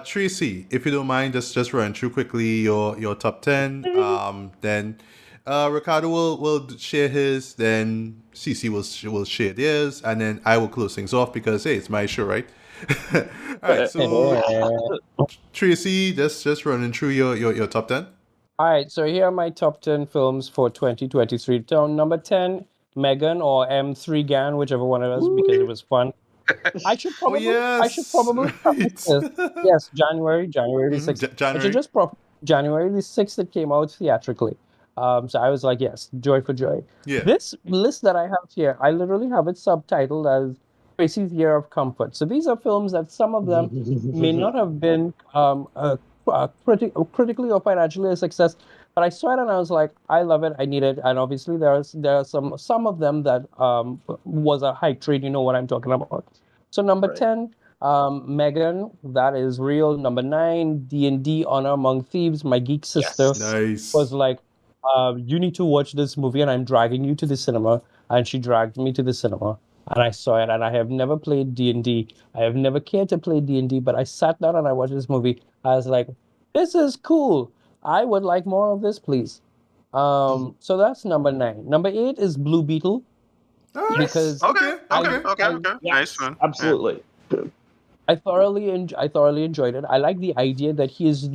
Tracy, if you don't mind, just run through quickly your top 10. Then Ricardo will share his. Then CC will share theirs, and then I will close things off because hey, it's my show, right? All right. So Tracy, just running through your top 10. All right, so here are my top 10 films for 2023. So number 10, Megan or M3 Gan, whichever one it is, because it was fun. I should Oh probably yes, start with right. this. Yes, January the 6th. I should January. just January the 6th it came out theatrically. So I was like, yes, joy for joy. Yeah. This list that I have here, I literally have it subtitled as Tracy's Year of Comfort. So these are films that some of them may not have been critically or financially a success, but I saw it and I was like, I love it, I need it, and obviously there are some of them that was a hype train. You know what I'm talking about. So number Right. 10, Megan, that is real. Number 9, D&D Honor Among Thieves. My geek sister Nice. was like, you need to watch this movie, and I'm dragging you to the cinema. And she dragged me to the cinema, and I saw it. And I have never played D&D. I have never cared to play D&D, but I sat down and I watched this movie. I was like, this is cool. I would like more of this, please. So that's number 9. Number 8 is Blue Beetle. Nice. Because Okay. Nice one. Absolutely. I thoroughly enjoyed it. I like the idea that he is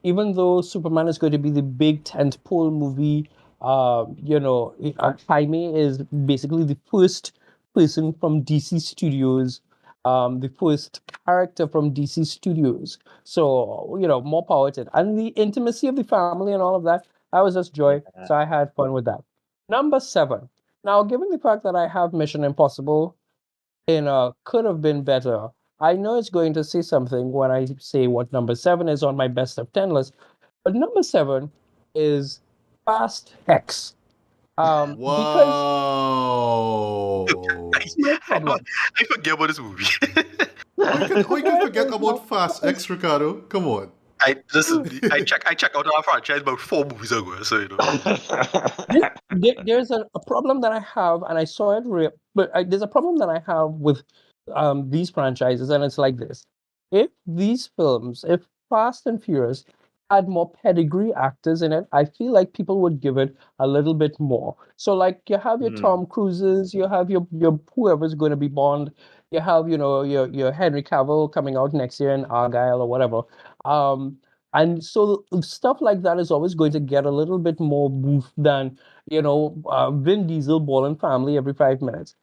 even though Superman is going to be the big tentpole movie, Jaime is basically the first person from DC Studios, the first character from DC Studios. So, more power to it. And the intimacy of the family and all of that, that was just joy. So I had fun with that. Number 7. Now, given the fact that I have Mission Impossible could have been better. I know it's going to say something when I say what number 7 is on my best of 10 list, but number 7 is Fast X. Because Wow. it's my problem. I forget about this movie. How you can forget about Fast X, Ricardo? Come on. I check out our franchise about 4 movies ago, so There's a problem that I have, and I saw it, there's a problem that I have with these franchises, and it's like this. If Fast and Furious had more pedigree actors in it, I feel like people would give it a little bit more. So, like, you have your Tom Cruises, you have your whoever's going to be Bond, you have, your Henry Cavill coming out next year in Argyle or whatever. And so stuff like that is always going to get a little bit more boof than, Vin Diesel Ball and Family every 5 minutes.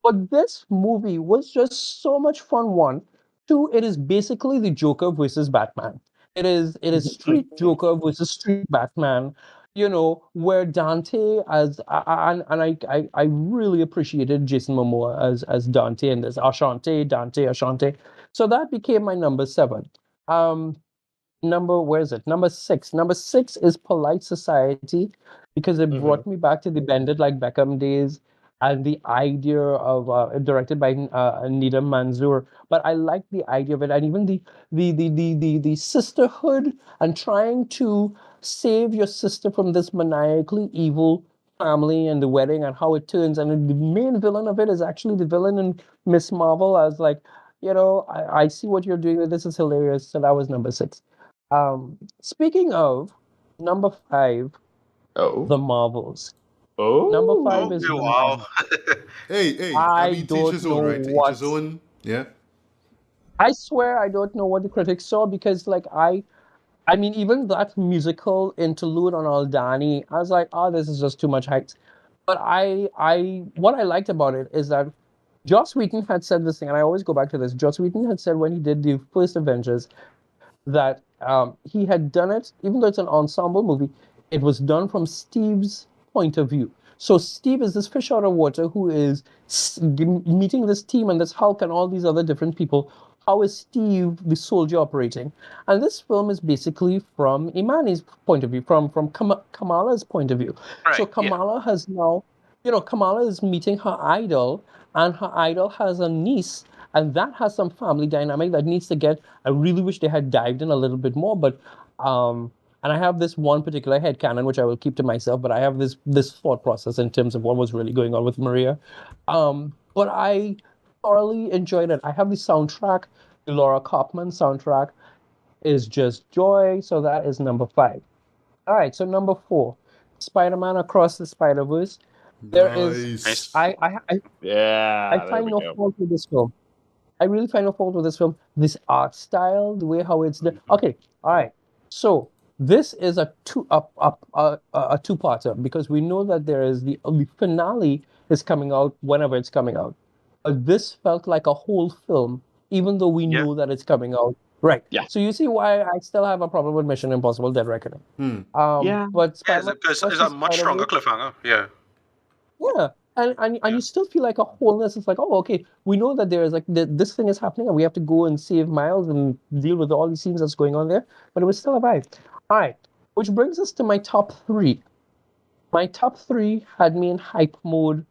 But this movie was just so much fun. One, two, it is basically the Joker versus Batman. It is Street Joker versus Street Batman. Where Dante and I really appreciated Jason Momoa as Dante and this Dante Ashante. So that became my number 7. Where is it? Number 6. Number 6 is Polite Society because it brought me back to the Bend It Like Beckham days and the idea of directed by Anita Manzoor. But I like the idea of it, and even the sisterhood and trying to save your sister from this maniacally evil family and the wedding and how it turns. And the main villain of it is actually the villain in Miss Marvel. I was like, I see what you're doing. This is hilarious. So that was number 6. Speaking of number 5, The Marvels. Number 5 is wow. Hey, I teach don't his own, know right? Teach what. his own. Yeah. I swear I don't know what the critics saw because, like, I mean, even that musical interlude on Aldani, I was like, oh, this is just too much hype. But what I liked about it is that Joss Whedon had said this thing, and I always go back to this. Joss Whedon had said when he did the first Avengers that he had done it, even though it's an ensemble movie, it was done from Steve's point of view. So Steve is this fish out of water who is meeting this team and this Hulk and all these other different people. How is Steve, the soldier, operating? And this film is basically from Imani's point of view, from Kamala's point of view. Right, so Kamala has now, Kamala is meeting her idol, and her idol has a niece, and that has some family dynamic that needs to get. I really wish they had dived in a little bit more, but and I have this one particular headcanon which I will keep to myself, but I have this thought process in terms of what was really going on with Maria. But I thoroughly enjoyed it. I have the soundtrack The Laura Kaufman soundtrack is just joy. So that is number 5. All right, so number 4, Spider-Man Across the Spider-Verse. There is Nice. I Yeah, there find we no go. fault with this film. I really find no fault with this film. This art style, the way how it's done. Okay, all right. So this is a two-parter because we know that there is the finale is coming out whenever it's coming out. But this felt like a whole film, even though we Yeah. know that it's coming out. Right. Yeah. So you see why I still have a problem with Mission Impossible: Dead Reckoning. Yeah. But Yeah, Spider-Man because Across it's the a much stronger Spider-Verse, cliffhanger. Yeah. yeah, and you still feel like a wholeness. It's like, oh, okay, we know that there is like this thing is happening, and we have to go and save Miles and deal with all these scenes that's going on there. But it was still a vibe. All right, which brings us to my top 3. My top 3 had me in hype mode.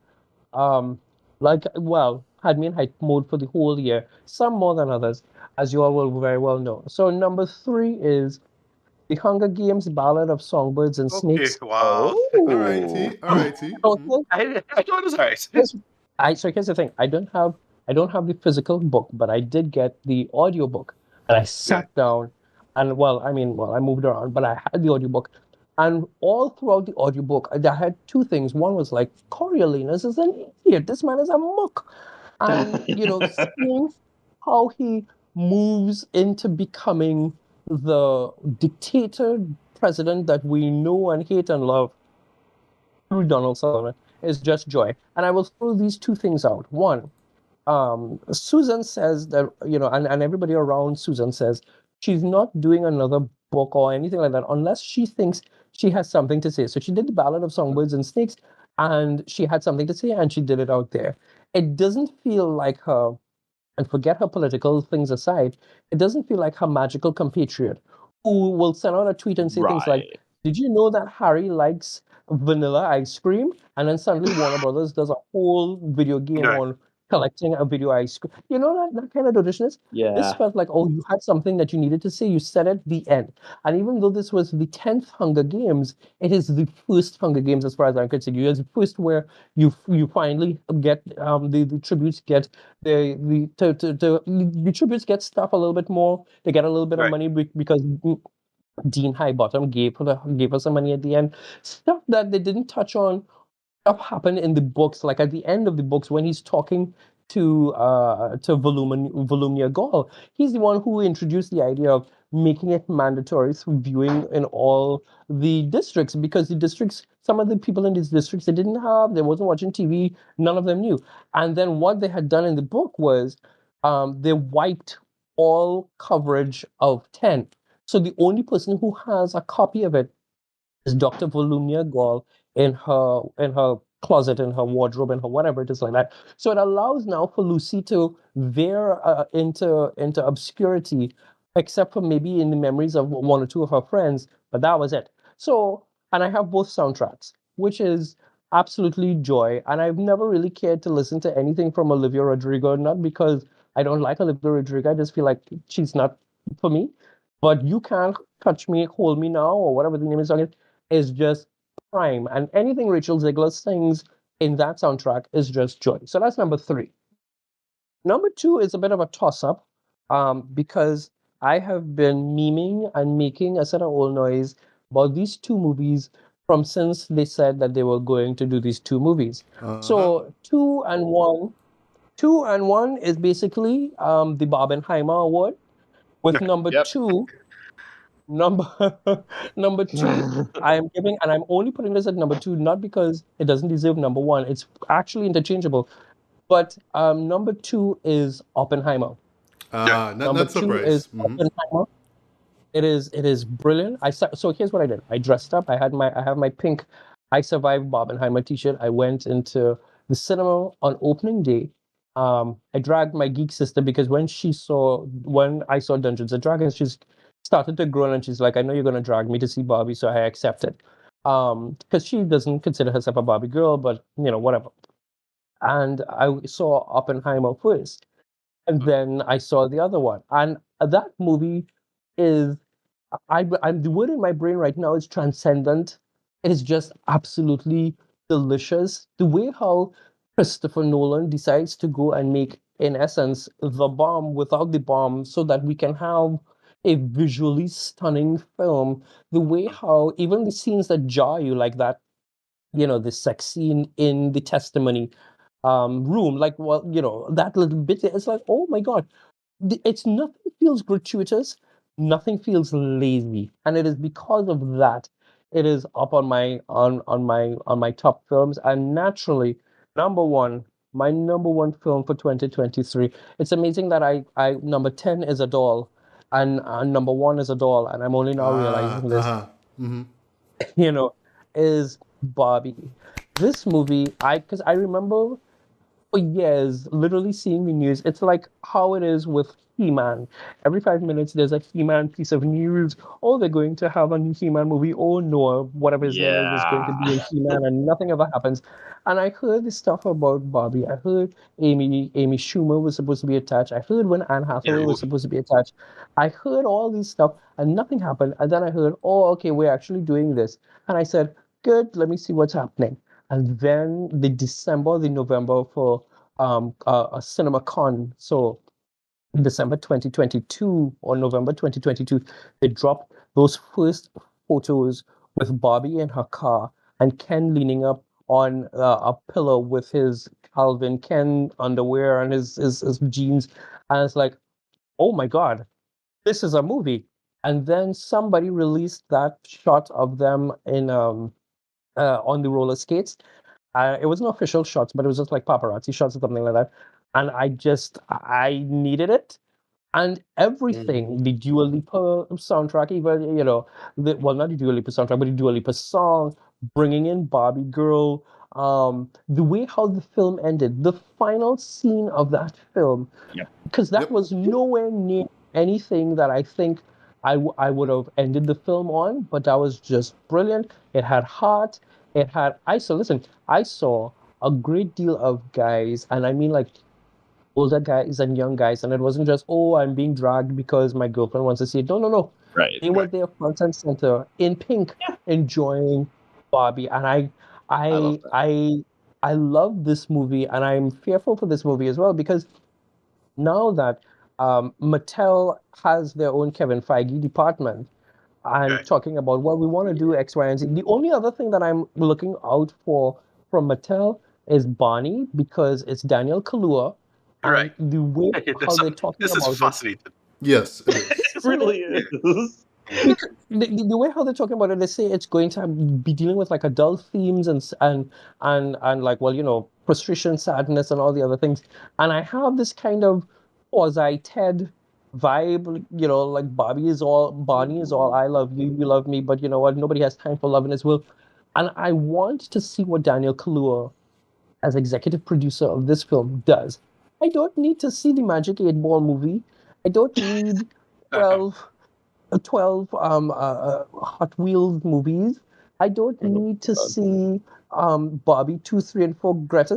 Had me in hype mode for the whole year. Some more than others, as you all will very well know. So number 3 is The Hunger Games: Ballad of Songbirds and Okay. Snakes. Wow. Alrighty. Alrighty. Okay. I thought it was right. Here's the thing. I don't have the physical book, but I did get the audiobook. And I sat down and I moved around, but I had the audiobook. And all throughout the audiobook, I had 2 things. One was like, Coriolanus is an idiot. This man is a muck. And seeing how he moves into becoming the dictator president that we know and hate and love through Donald Sullivan is just joy. And I will throw these 2 things out. One, Susan says that, and everybody around Susan says she's not doing another book or anything like that unless she thinks she has something to say. So she did the Ballad of Songbirds and Snakes, and she had something to say, and she did it out there. It doesn't feel like her, and forget her political things aside, it doesn't feel like her magical compatriot who will send out a tweet and say things like, Right. did you know that Harry likes vanilla ice cream? And then suddenly Warner Brothers does a whole video game Right. on collecting a video ice cream. You know that kind of auditionist? This Yeah. felt like, oh, you had something that you needed to say. You said at the end. And even though this was the 10th Hunger Games, it is the first Hunger Games as far as I'm concerned. It is the first where you finally get the tributes get the tributes get stuff a little bit more. They get a little bit of Right. money because Dean Highbottom gave us some money at the end. Stuff that they didn't touch on. Stuff happened in the books, like at the end of the books when he's talking to Volumnia Gaul. He's the one who introduced the idea of making it mandatory through viewing in all the districts, because the districts, some of the people in these districts, they wasn't watching TV, none of them knew. And then what they had done in the book was they wiped all coverage of 10. So the only person who has a copy of it is Dr. Volumnia Gaul in her closet, in her wardrobe, in her whatever it is like that. So it allows now for Lucy to veer into obscurity, except for maybe in the memories of 1 or 2 of her friends, but that was it. So, and I have both soundtracks, which is absolutely joy. And I've never really cared to listen to anything from Olivia Rodrigo, not because I don't like Olivia Rodrigo, I just feel like she's not for me. But You Can't Touch Me, Hold Me Now, or whatever the name of the song is just prime. And anything Rachel Ziegler sings in that soundtrack is just joy. So that's number 3. Number 2 is a bit of a toss-up, because I have been memeing and making a set of old noise about these 2 movies from since they said that they were going to do these 2 movies. So 2 and 1 is basically the Barbenheimer Award, with number Yep. 2 number number 2 I am giving, and I'm only putting this at number 2 not because it doesn't deserve number 1. It's actually interchangeable. But number 2 is Oppenheimer. Not Number 2 is surprised. Oppenheimer. It is brilliant. So here's what I did. I dressed up. I have my pink I Survived Barbenheimer t-shirt. I went into the cinema on opening day. I dragged my geek sister because when I saw Dungeons and Dragons, she's started to groan and she's like, I know you're gonna drag me to see Barbie, so I accepted. Because she doesn't consider herself a Barbie girl, but whatever. And I saw Oppenheimer first, and then I saw the other one, and that movie is I'm the word in my brain right now is transcendent. It is just absolutely delicious. The way how Christopher Nolan decides to go and make in essence, the bomb without the bomb so that we can have a visually stunning film. The way how even the scenes that jar you, like that, the sex scene in the testimony room, like, well, that little bit, it's like, oh my God, it's nothing feels gratuitous, nothing feels lazy, and it is because of that it is up on my top films. And naturally, number one, my number one film for 2023. It's amazing that I number 10 is a doll, and number one is a doll, and I'm only now realizing this. Mm-hmm. Is Barbie. This movie, because I remember for years, literally seeing the news. It's like how it is with He-Man. Every 5 minutes, there's a He-Man piece of news. Oh, they're going to have a new He-Man movie. Oh, Noah, whatever his name is going to be in He-Man, and nothing ever happens. And I heard this stuff about Barbie. I heard Amy Schumer was supposed to be attached. I heard when Anne Hathaway was supposed to be attached. I heard all these stuff, and nothing happened. And then I heard, oh, okay, we're actually doing this. And I said, good, let me see what's happening. And then the November for a CinemaCon. So in December 2022 or November 2022, they dropped those first photos with Barbie in her car and Ken leaning up on a pillow with his Calvin Ken underwear and his jeans. And it's like, oh my God, this is a movie. And then somebody released that shot of them in on the roller skates. It wasn't official shots, but it was just like paparazzi shots or something like that. And I needed it. And everything, the Dua Lipa soundtrack, even, not the Dua Lipa soundtrack, but the Dua Lipa song, bringing in Barbie Girl, the way how the film ended, the final scene of that film, because that was nowhere near anything that I think I would have ended the film on, but that was just brilliant. It had heart. I saw a great deal of guys, and I mean like older guys and young guys, and it wasn't just, oh, I'm being dragged because my girlfriend wants to see it. No, no, no. Right. They were there front and center in pink, enjoying Barbie. And I love this movie, and I'm fearful for this movie as well, because now that Mattel has their own Kevin Feige department and talking about, well, we want to do X, Y, and Z. The only other thing that I'm looking out for from Mattel is Barney, because it's Daniel Kaluuya. Right. The way how they're talking this about is fascinating. Yes, it is. It really is. The way how they're talking about it, they say it's going to be dealing with like adult themes and like, well, frustration, sadness, and all the other things. And I have this kind of quasi Ted vibe, like Barney is all I love you, you love me, but you know what? Nobody has time for love in this world. And I want to see what Daniel Kaluuya, as executive producer of this film, does. I don't need to see the Magic 8 Ball movie. I don't need 12 Hot Wheels movies. I don't need to see Barbie 2, 3, and 4. Greta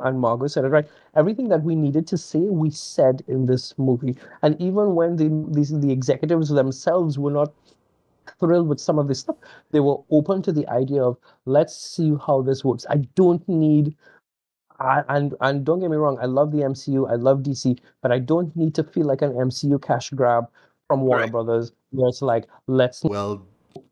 and Margot said it right. Everything that we needed to say, we said in this movie. And even when the executives themselves were not thrilled with some of this stuff, they were open to the idea of, let's see how this works. I don't need and don't get me wrong, I love the MCU, I love DC, but I don't need to feel like an MCU cash grab from Warner Brothers, where it's like, let's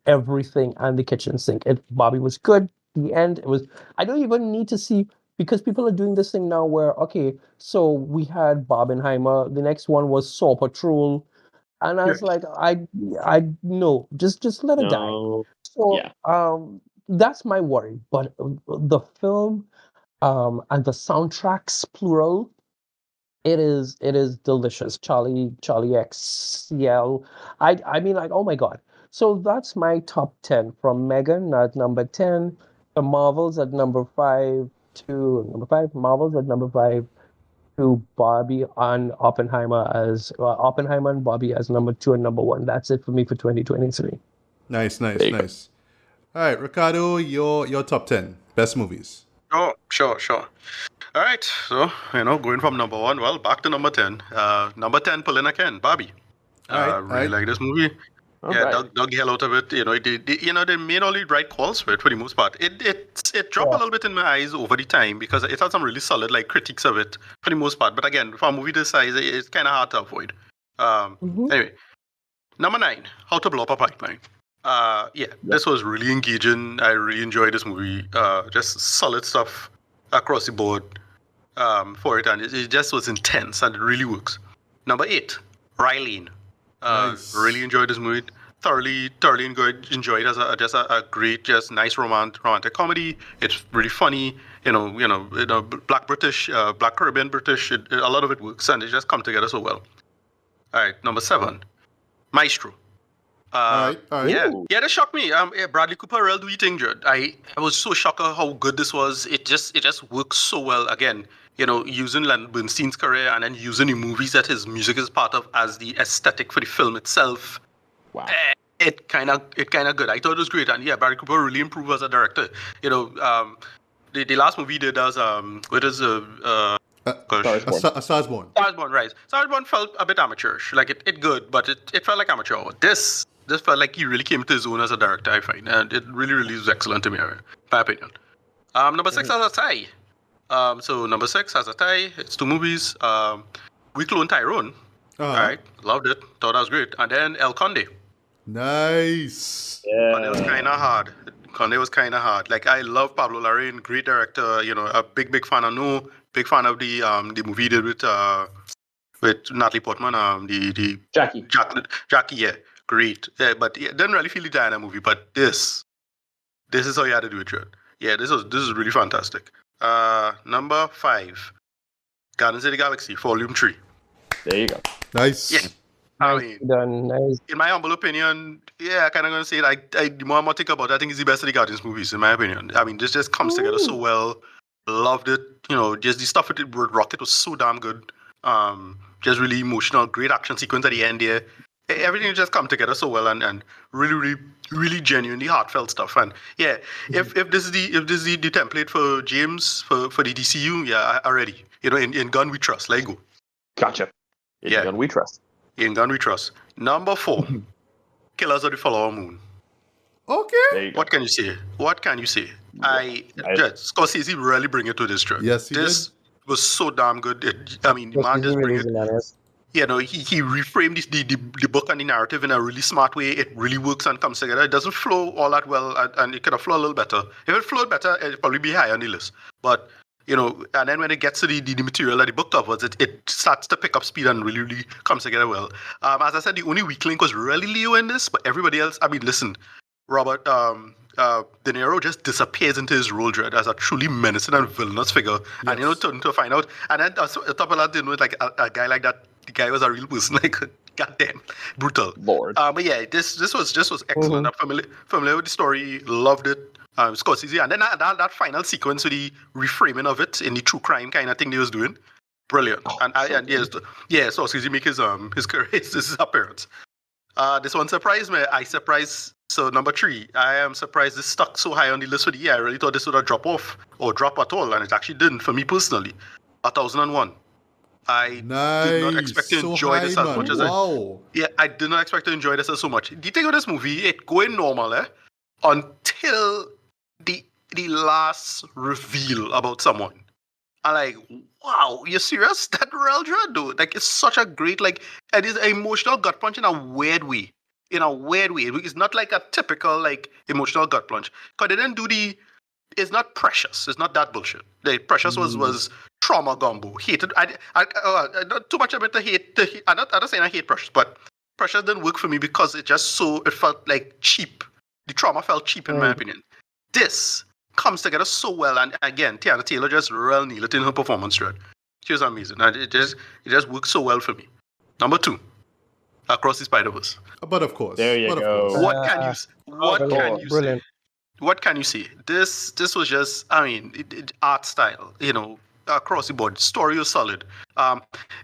everything and the kitchen sink. Bobby was good. The end, it was. I don't even need to see, because people are doing this thing now where, okay, so we had Barbenheimer, the next one was Saw Patrol, and I was like, I no, just let it die. So that's my worry. But the film and the soundtracks, plural, it is delicious. Charlie XCL. I mean, like, oh my God. So that's my top 10, from Megan at number 10, the Marvels at number 5, Marvels at number 5, to Barbie and Oppenheimer Oppenheimer and Barbie as number 2 and number 1. That's it for me for 2023. Nice. All right, Ricardo, your top 10 best movies. Oh, sure. All right, so, going from number 1, back to number 10. Number 10, Paulina Ken, Barbie. Really like this movie. Dug the hell out of it. They made all the right calls for it for the most part. It dropped a little bit in my eyes over the time because it had some really solid critiques of it for the most part. But again, for a movie this size, it's kind of hard to avoid. Anyway, number 9, How to Blow Up a Pipeline. This was really engaging. I really enjoyed this movie. Just solid stuff across the board for it, and it just was intense, and it really works. Number 8, Riley. Nice. Really enjoyed this movie. Thoroughly enjoyed it as a great, just nice romantic comedy. It's really funny. Black British, Black Caribbean British. A lot of it works, and it just come together so well. All right, number 7, Maestro. All right. Yeah, that shocked me. Bradley Cooper really do you think, Judd? I was so shocked at how good this was. It just works so well. Again, using Leonard Bernstein's career and then using the movies that his music is part of as the aesthetic for the film itself. Wow. It kind of good. I thought it was great, and Bradley Cooper really improved as a director. The last movie he did was what is A Star's Born. Stars Born, right? Stars Born felt a bit amateurish. It good, but it felt like amateur. This felt like he really came to his own as a director, I find, and it really was excellent to me, in my opinion. Number 6 has a tie. So number 6 has a tie. It's 2 movies. We Clone Tyrone. All right, loved it. Thought that was great. And then El Conde. Nice. Yeah. Conde was kind of hard. I love Pablo Larraín, great director. A big fan of No. Big fan of the movie he did with Natalie Portman. The Jackie. Jackie, yeah, great. Yeah, but didn't really feel the Diana movie. But this is how you had to do it, Judd. Yeah, this is really fantastic. Number 5, Guardians of the Galaxy, Volume 3. There you go. Nice. Yeah. I mean, Nice. in my humble opinion, I kind of gonna say it. The more I think about it, I think it's the best of the Guardians movies, in my opinion. I mean, this just comes together so well. Loved it. Just the stuff with it with Rocket was so damn good. Just really emotional, great action sequence at the end there. Everything just come together so well and really genuinely heartfelt stuff. And if this is the template for James for the DCU, already. In Gun We Trust. Let go. Gotcha. In Gun We Trust. In Gun We Trust. Number 4, Killers of the Flower Moon. Okay. There you go. What can you say? Scorsese really bring it to this track. Yes, he This did. was so damn good. The man just bring it. He reframed the book and the narrative in a really smart way. It really works and comes together. It doesn't flow all that well, and it could have flowed a little better. If it flowed better, it'd probably be higher on the list. But and then when it gets to the material that the book covers, it starts to pick up speed and really comes together well. As I said, the only weak link was really Leo in this, but everybody else. I mean, listen, Robert De Niro just disappears into his role, Dread, as a truly menacing and villainous figure. Yes. And to find out, and then on top of that, a guy like that, the guy was a real person, goddamn brutal. Lord. But this was excellent. I'm familiar with the story, loved it. Scorsese, and then that final sequence with the reframing of it in the true crime kind of thing they was doing, brilliant. Scorsese make his appearance. This one surprised me. So number 3, I am surprised this stuck so high on the list for the year. I really thought this would have dropped off or drop at all, and it actually didn't for me personally. 1001. I did not expect to enjoy this as much as I did not expect to enjoy this as so much. The thing with this movie, it going normal, until the last reveal about someone. I'm wow, you serious? That real dread, dude. It's such a great, it is an emotional gut punch in a weird way. It's not like a typical, emotional gut punch. Because they didn't do it's not Precious. It's not that bullshit. The Precious was trauma gumbo. Hated. I not too much about the hate. I'm not saying I hate Precious, but Precious didn't work for me because it felt cheap. The trauma felt cheap in my opinion. This comes together so well, and again, Tiana Taylor just really nailed it in her performance, Dread. She was amazing, and it just worked so well for me. Number 2, Across the Spider-Verse. But of course. There you go. What can you say? Brilliant. What can you say? This was just, art style, across the board. Story was solid.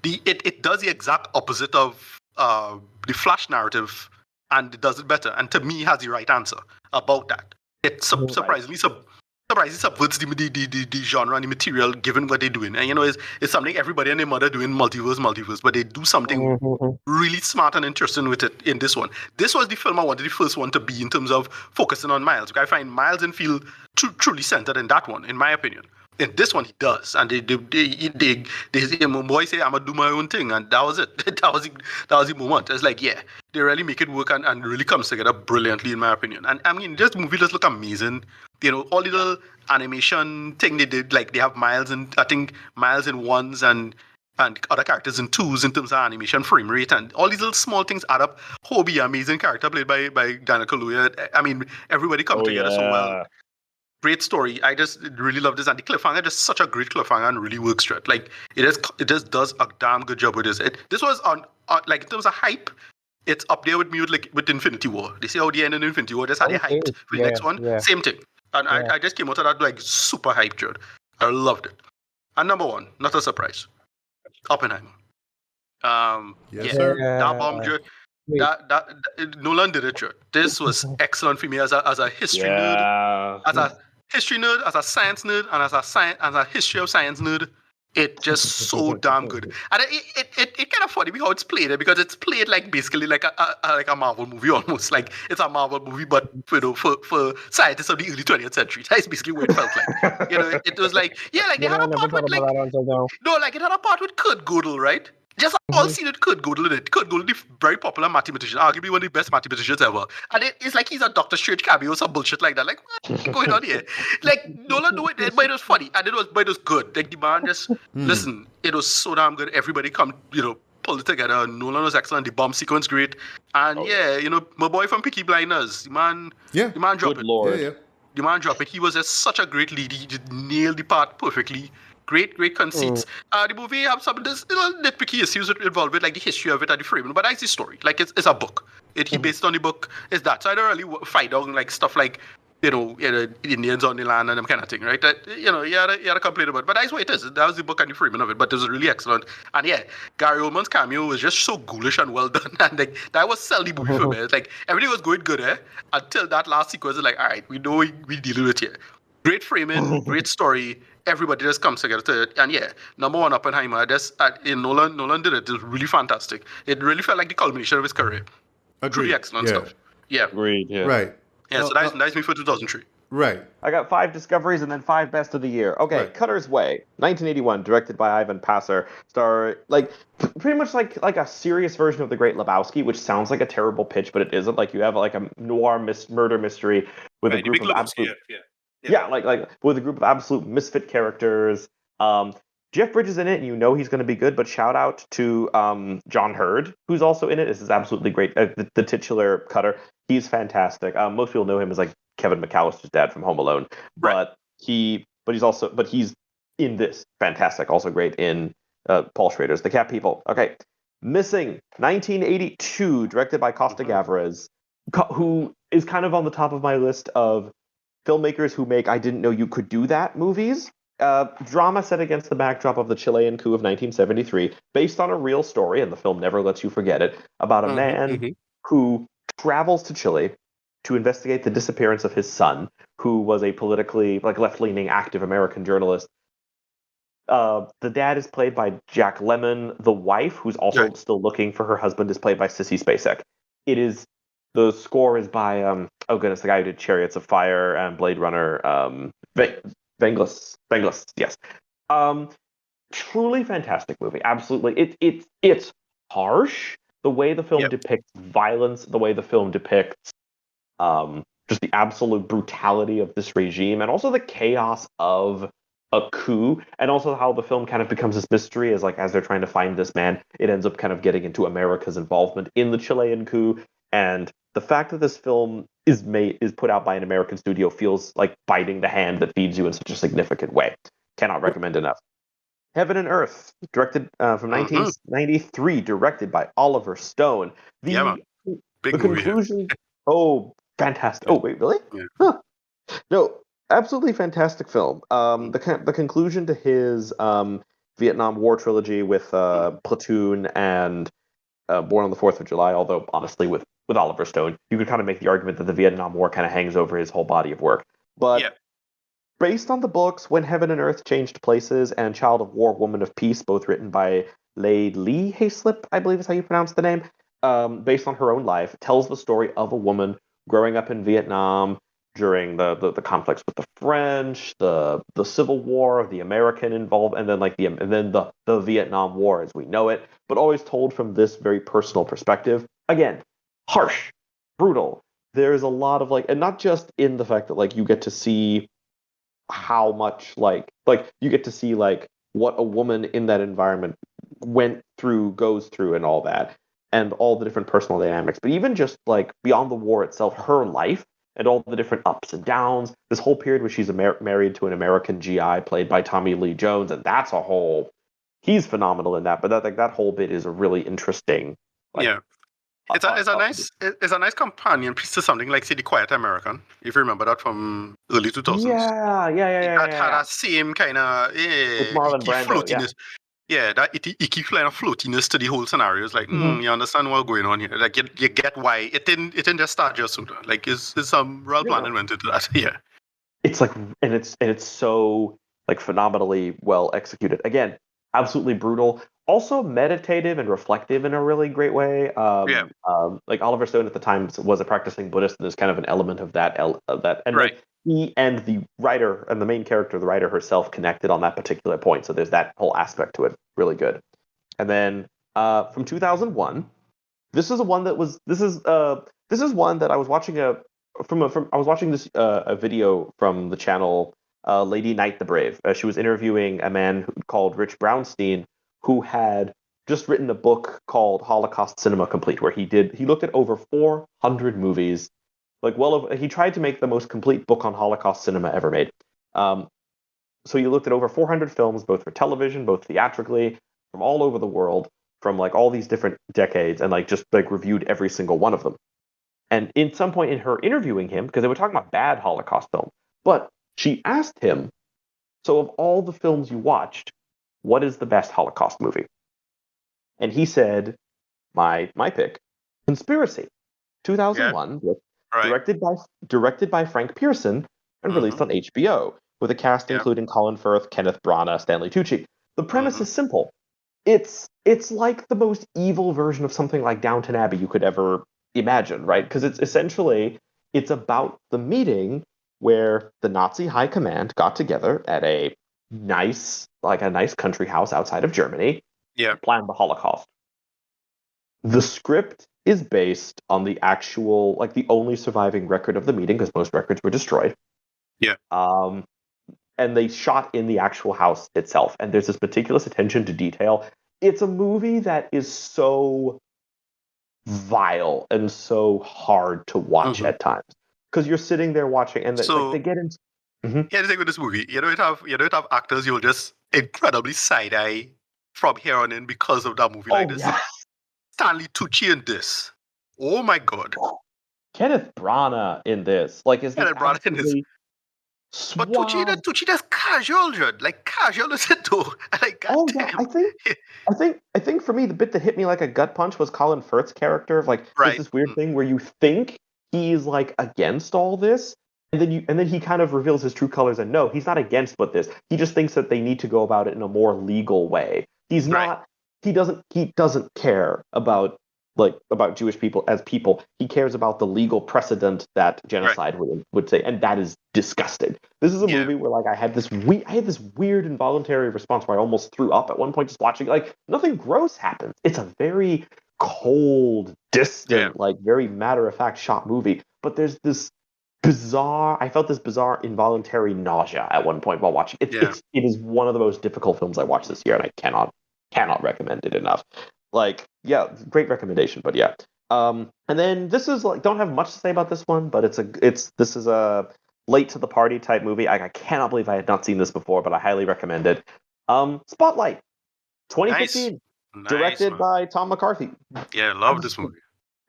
It does the exact opposite of the Flash narrative, and it does it better. And to me, has the right answer about that. It's surprisingly surprisingly subverts the genre and the material given what they're doing. And it's something everybody and their mother doing multiverse, but they do something really smart and interesting with it in this one. This was the film I wanted the first one to be in terms of focusing on Miles. I find Miles and feel truly centered in that one, in my opinion. In this one, he does, and they boy say, "I'm gonna do my own thing," and that was it. that was the moment. It's like, yeah, they really make it work and really comes together brilliantly, in my opinion. And I mean, this movie does look amazing. All the little animation thing they did, like they have Miles and I think Miles in ones and other characters in twos in terms of animation frame rate and all these little small things add up. Hobie, amazing character played by Daniel Kaluuya. I mean, everybody come together so well. Great story. I just really love this, and the cliffhanger just such a great cliffhanger and really works through it. Like it just does a damn good job with this. This was on like in terms of hype, it's up there with me with Infinity War. They say how the end in Infinity War just had a hyped for the next one. Yeah. Same thing. And I just came out of that like super hyped, Jude. I loved it. And number one, not a surprise, Oppenheimer. Yes, sir. That bomb, Jude. That Nolan did it, Jude. This was excellent for me as a history nerd, as a history nerd, as a science nerd, and as a history of science nerd. It's just so damn good, and it kind of funny how it's played because it's played like basically like a Marvel movie almost, like it's a Marvel movie but for scientists of the early 20th century. That's basically what it felt like. It was like they had a part with it had a part with Kurt Gödel, right? Just all seen it, Kurt Gödel in it. Kurt Gödel, the very popular mathematician, arguably one of the best mathematicians ever. And it's like he's a Doctor Strange cameo or some bullshit like that. Like, what's going on here? Like, Nolan knew it, but it was funny. And it was good. Like, the man just, listen, it was so damn good. Everybody come, pulled it together. Nolan was excellent. The bomb sequence, great. And my boy from Peaky Blinders, the man dropped it. Lord. Yeah. The man dropped it. He was just such a great lead. He just nailed the part perfectly. Great conceits. The movie have some little nitpicky issues involved with like the history of it and the framing, but that's the story. Like it's a book. He based on the book. It's that. So I don't really fight on like stuff like Indians on the land and them kind of thing, right? That you had to complain about. But that's what it is. That was the book and the framing of it. But it was really excellent. And yeah, Gary Oldman's cameo was just so ghoulish and well done. And like that was sell the movie for me. It's like everything was going good, until that last sequence. It's like, all right, we know we dealing with here. Great framing, great story. Everybody just comes together to it. And yeah, number one, Oppenheimer. Nolan did it. It was really fantastic. It really felt like the culmination of his career. Agreed. Really excellent stuff. Yeah. Agreed. Yeah. Right. Yeah, so that's me for 2003. Right. I got 5 discoveries and then 5 best of the year. Okay, Right. Cutter's Way, 1981, directed by Ivan Passer, pretty much like a serious version of The Great Lebowski, which sounds like a terrible pitch, but it isn't. Like you have like a noir murder mystery with a group of absolute with a group of absolute misfit characters. Jeff Bridges is in it, and he's going to be good. But shout out to John Hurd, who's also in it. This is absolutely great. The titular Cutter, he's fantastic. Most people know him as like Kevin McAllister's dad from Home Alone, but he's in this fantastic. Also great in Paul Schrader's The Cat People. Okay, Missing, 1982, directed by Costa Gavras, who is kind of on the top of my list of filmmakers who make I Didn't Know You Could Do That movies. Drama set against the backdrop of the Chilean coup of 1973, based on a real story, and the film never lets you forget it, about a man who travels to Chile to investigate the disappearance of his son, who was a politically left-leaning active American journalist. The dad is played by Jack Lemmon. The wife, who's also still looking for her husband, is played by Sissy Spacek. The score is by the guy who did Chariots of Fire and Blade Runner, Vangelis, yes. Truly fantastic movie. Absolutely. It's harsh. The way the film depicts violence, the way the film depicts just the absolute brutality of this regime, and also the chaos of a coup, and also how the film kind of becomes this mystery as they're trying to find this man, it ends up kind of getting into America's involvement in the Chilean coup. And the fact that this film is put out by an American studio feels like biting the hand that feeds you in such a significant way. Cannot recommend enough. Heaven and Earth, directed from 1993, directed by Oliver Stone. The conclusion. Oh, fantastic! Oh, wait, really? Yeah. Huh. No, absolutely fantastic film. The conclusion to his Vietnam War trilogy with Platoon and Born on the 4th of July, although honestly with Oliver Stone, you could kind of make the argument that the Vietnam War kind of hangs over his whole body of work. But based on the books When Heaven and Earth Changed Places and Child of War, Woman of Peace, both written by Lee Hayslip, I believe is how you pronounce the name, based on her own life, tells the story of a woman growing up in Vietnam during the conflicts with the French, the Civil War, the American involvement, and then the Vietnam War as we know it, but always told from this very personal perspective. Again, harsh, brutal. There's a lot of and not just in the fact that you get to see how much you get to see what a woman in that environment goes through and all that, and all the different personal dynamics, but even just beyond the war itself, her life and all the different ups and downs, this whole period where she's married to an American GI played by Tommy Lee Jones, and he's phenomenal in that, but that whole bit is a really interesting it's a nice companion piece to something like, say, The Quiet American, if you remember that from early 2000s. Yeah. That had that same kind of with Marlon Brando, floatiness. Yeah, that it keeps kind of floatiness to the whole scenario. It's you understand what's going on here. You get why it didn't just start just sooner. It's some real planning went into that. Yeah. It's and it's so phenomenally well executed. Again, absolutely brutal. Also meditative and reflective in a really great way. Oliver Stone at the time was a practicing Buddhist, and there's kind of an element of that. And right. He and the writer and the main character, the writer herself, connected on that particular point. So there's that whole aspect to it. Really good. And then from 2001, this is one that I was watching a video from the channel Lady Knight the Brave. She was interviewing a man called Rich Brownstein, who had just written a book called Holocaust Cinema Complete, where he looked at over 400 movies. He tried to make the most complete book on Holocaust cinema ever made. So he looked at over 400 films, both for television, both theatrically, from all over the world, from all these different decades, and reviewed every single one of them. And in some point in her interviewing him, because they were talking about bad Holocaust films, but she asked him, so of all the films you watched, what is the best Holocaust movie? And he said, my pick, Conspiracy, 2001, directed by Frank Pearson and released on HBO, with a cast including Colin Firth, Kenneth Branagh, Stanley Tucci. The premise is simple. It's like the most evil version of something like Downton Abbey you could ever imagine, right? Because it's about the meeting where the Nazi high command got together at a nice country house outside of Germany, planned the Holocaust. The script is based on the actual, the only surviving record of the meeting, because most records were destroyed. Yeah. And they shot in the actual house itself, and there's this meticulous attention to detail. It's a movie that is so vile and so hard to watch at times, because you're sitting there watching, and they get into. Here's the thing with this movie: you don't have actors you'll just incredibly side eye from here on in because of that movie like this. Yeah. Stanley Tucci in this. Oh my God. Kenneth Branagh in this. Kenneth Branagh in this. But Tucci does casual, casual as it too. I think for me the bit that hit me like a gut punch was Colin Firth's character of there's this weird thing where you think he's against all this, and then he kind of reveals his true colors, and no, he's not against this. He just thinks that they need to go about it in a more legal way. He's not. He doesn't care about Jewish people as people. He cares about the legal precedent that genocide would say, and that is disgusting. This is a movie where I had this weird involuntary response where I almost threw up at one point just watching. Nothing gross happens. It's a very cold, distant, very matter of fact shot movie. But there's this bizarre. I felt this bizarre involuntary nausea at one point while watching. It is one of the most difficult films I watched this year, and I cannot recommend it enough. Great recommendation, but yeah. And then this is don't have much to say about this one, but this is a late to the party type movie. I cannot believe I had not seen this before, but I highly recommend it. Spotlight, 2015, directed by Tom McCarthy. Yeah, love this movie.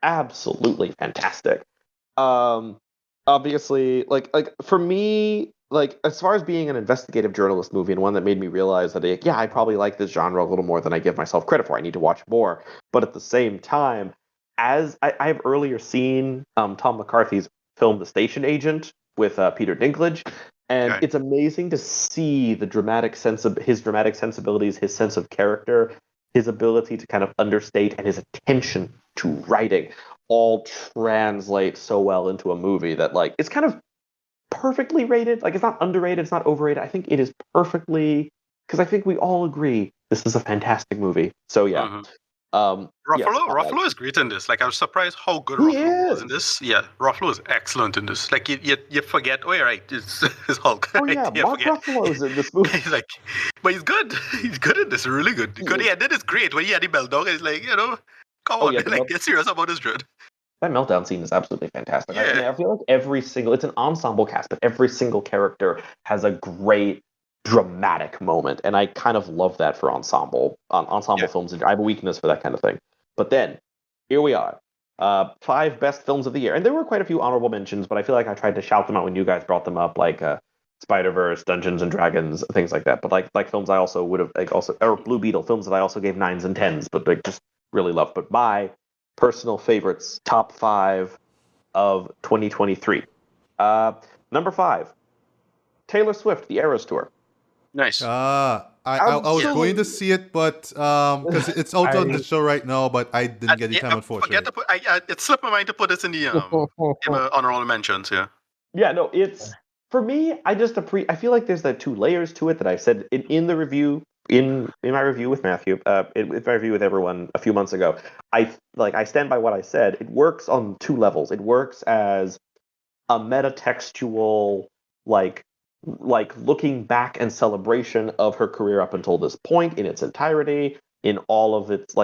Absolutely fantastic. Obviously, for me, as far as being an investigative journalist movie, and one that made me realize that I probably like this genre a little more than I give myself credit for. I need to watch more. But at the same time, as I've earlier seen Tom McCarthy's film The Station Agent with Peter Dinklage, And Okay. it's amazing to see the his dramatic sensibilities, his sense of character, his ability to kind of understate, and his attention to writing all translate so well into a movie that like it's kind of perfectly rated. Like it's not underrated, it's not overrated. I think it is perfectly because I think we all agree this is a fantastic movie. So yeah. Mhm. Yes, Ruffalo is great in this. Like, I was surprised how good He Ruffalo was in is! this. Yeah, Ruffalo is excellent in this. Like, you forget, oh, yeah, right, it's Hulk. Oh right? yeah, You Mark forget. Ruffalo's in this movie. He's like, but he's good. He's good in this, really good. Because the ending is great. When he had the bell dog, it's like, come Oh on, yeah, like, get serious about this, dude. that meltdown scene is absolutely fantastic. Yeah. I mean, I feel like it's an ensemble cast, but every single character has a great dramatic moment, and I kind of love that for ensemble films. And I have a weakness for that kind of thing. But then, here we are, 5 best films of the year, and there were quite a few honorable mentions, but I feel like I tried to shout them out when you guys brought them up, like Spider-Verse, Dungeons and Dragons, things like that. But like films I also would have or Blue Beetle, films that I also gave 9s and 10s, but like just really loved. But my personal favorites, top 5 of 2023. Number 5, Taylor Swift, The Eras Tour. Nice. I was going to see it, but because it's out on the show right now, but I didn't get the time, unfortunately. Forget to put. It slipped my mind to put this in the honorable mentions. Yeah. Yeah, no, it's for me. I feel like there's that 2 layers to it that I said in the review, in my review with Matthew, in my review with everyone a few months ago. I stand by what I said. It works on 2 levels. It works as a metatextual, like looking back and celebration of her career up until this point in its entirety, in all of its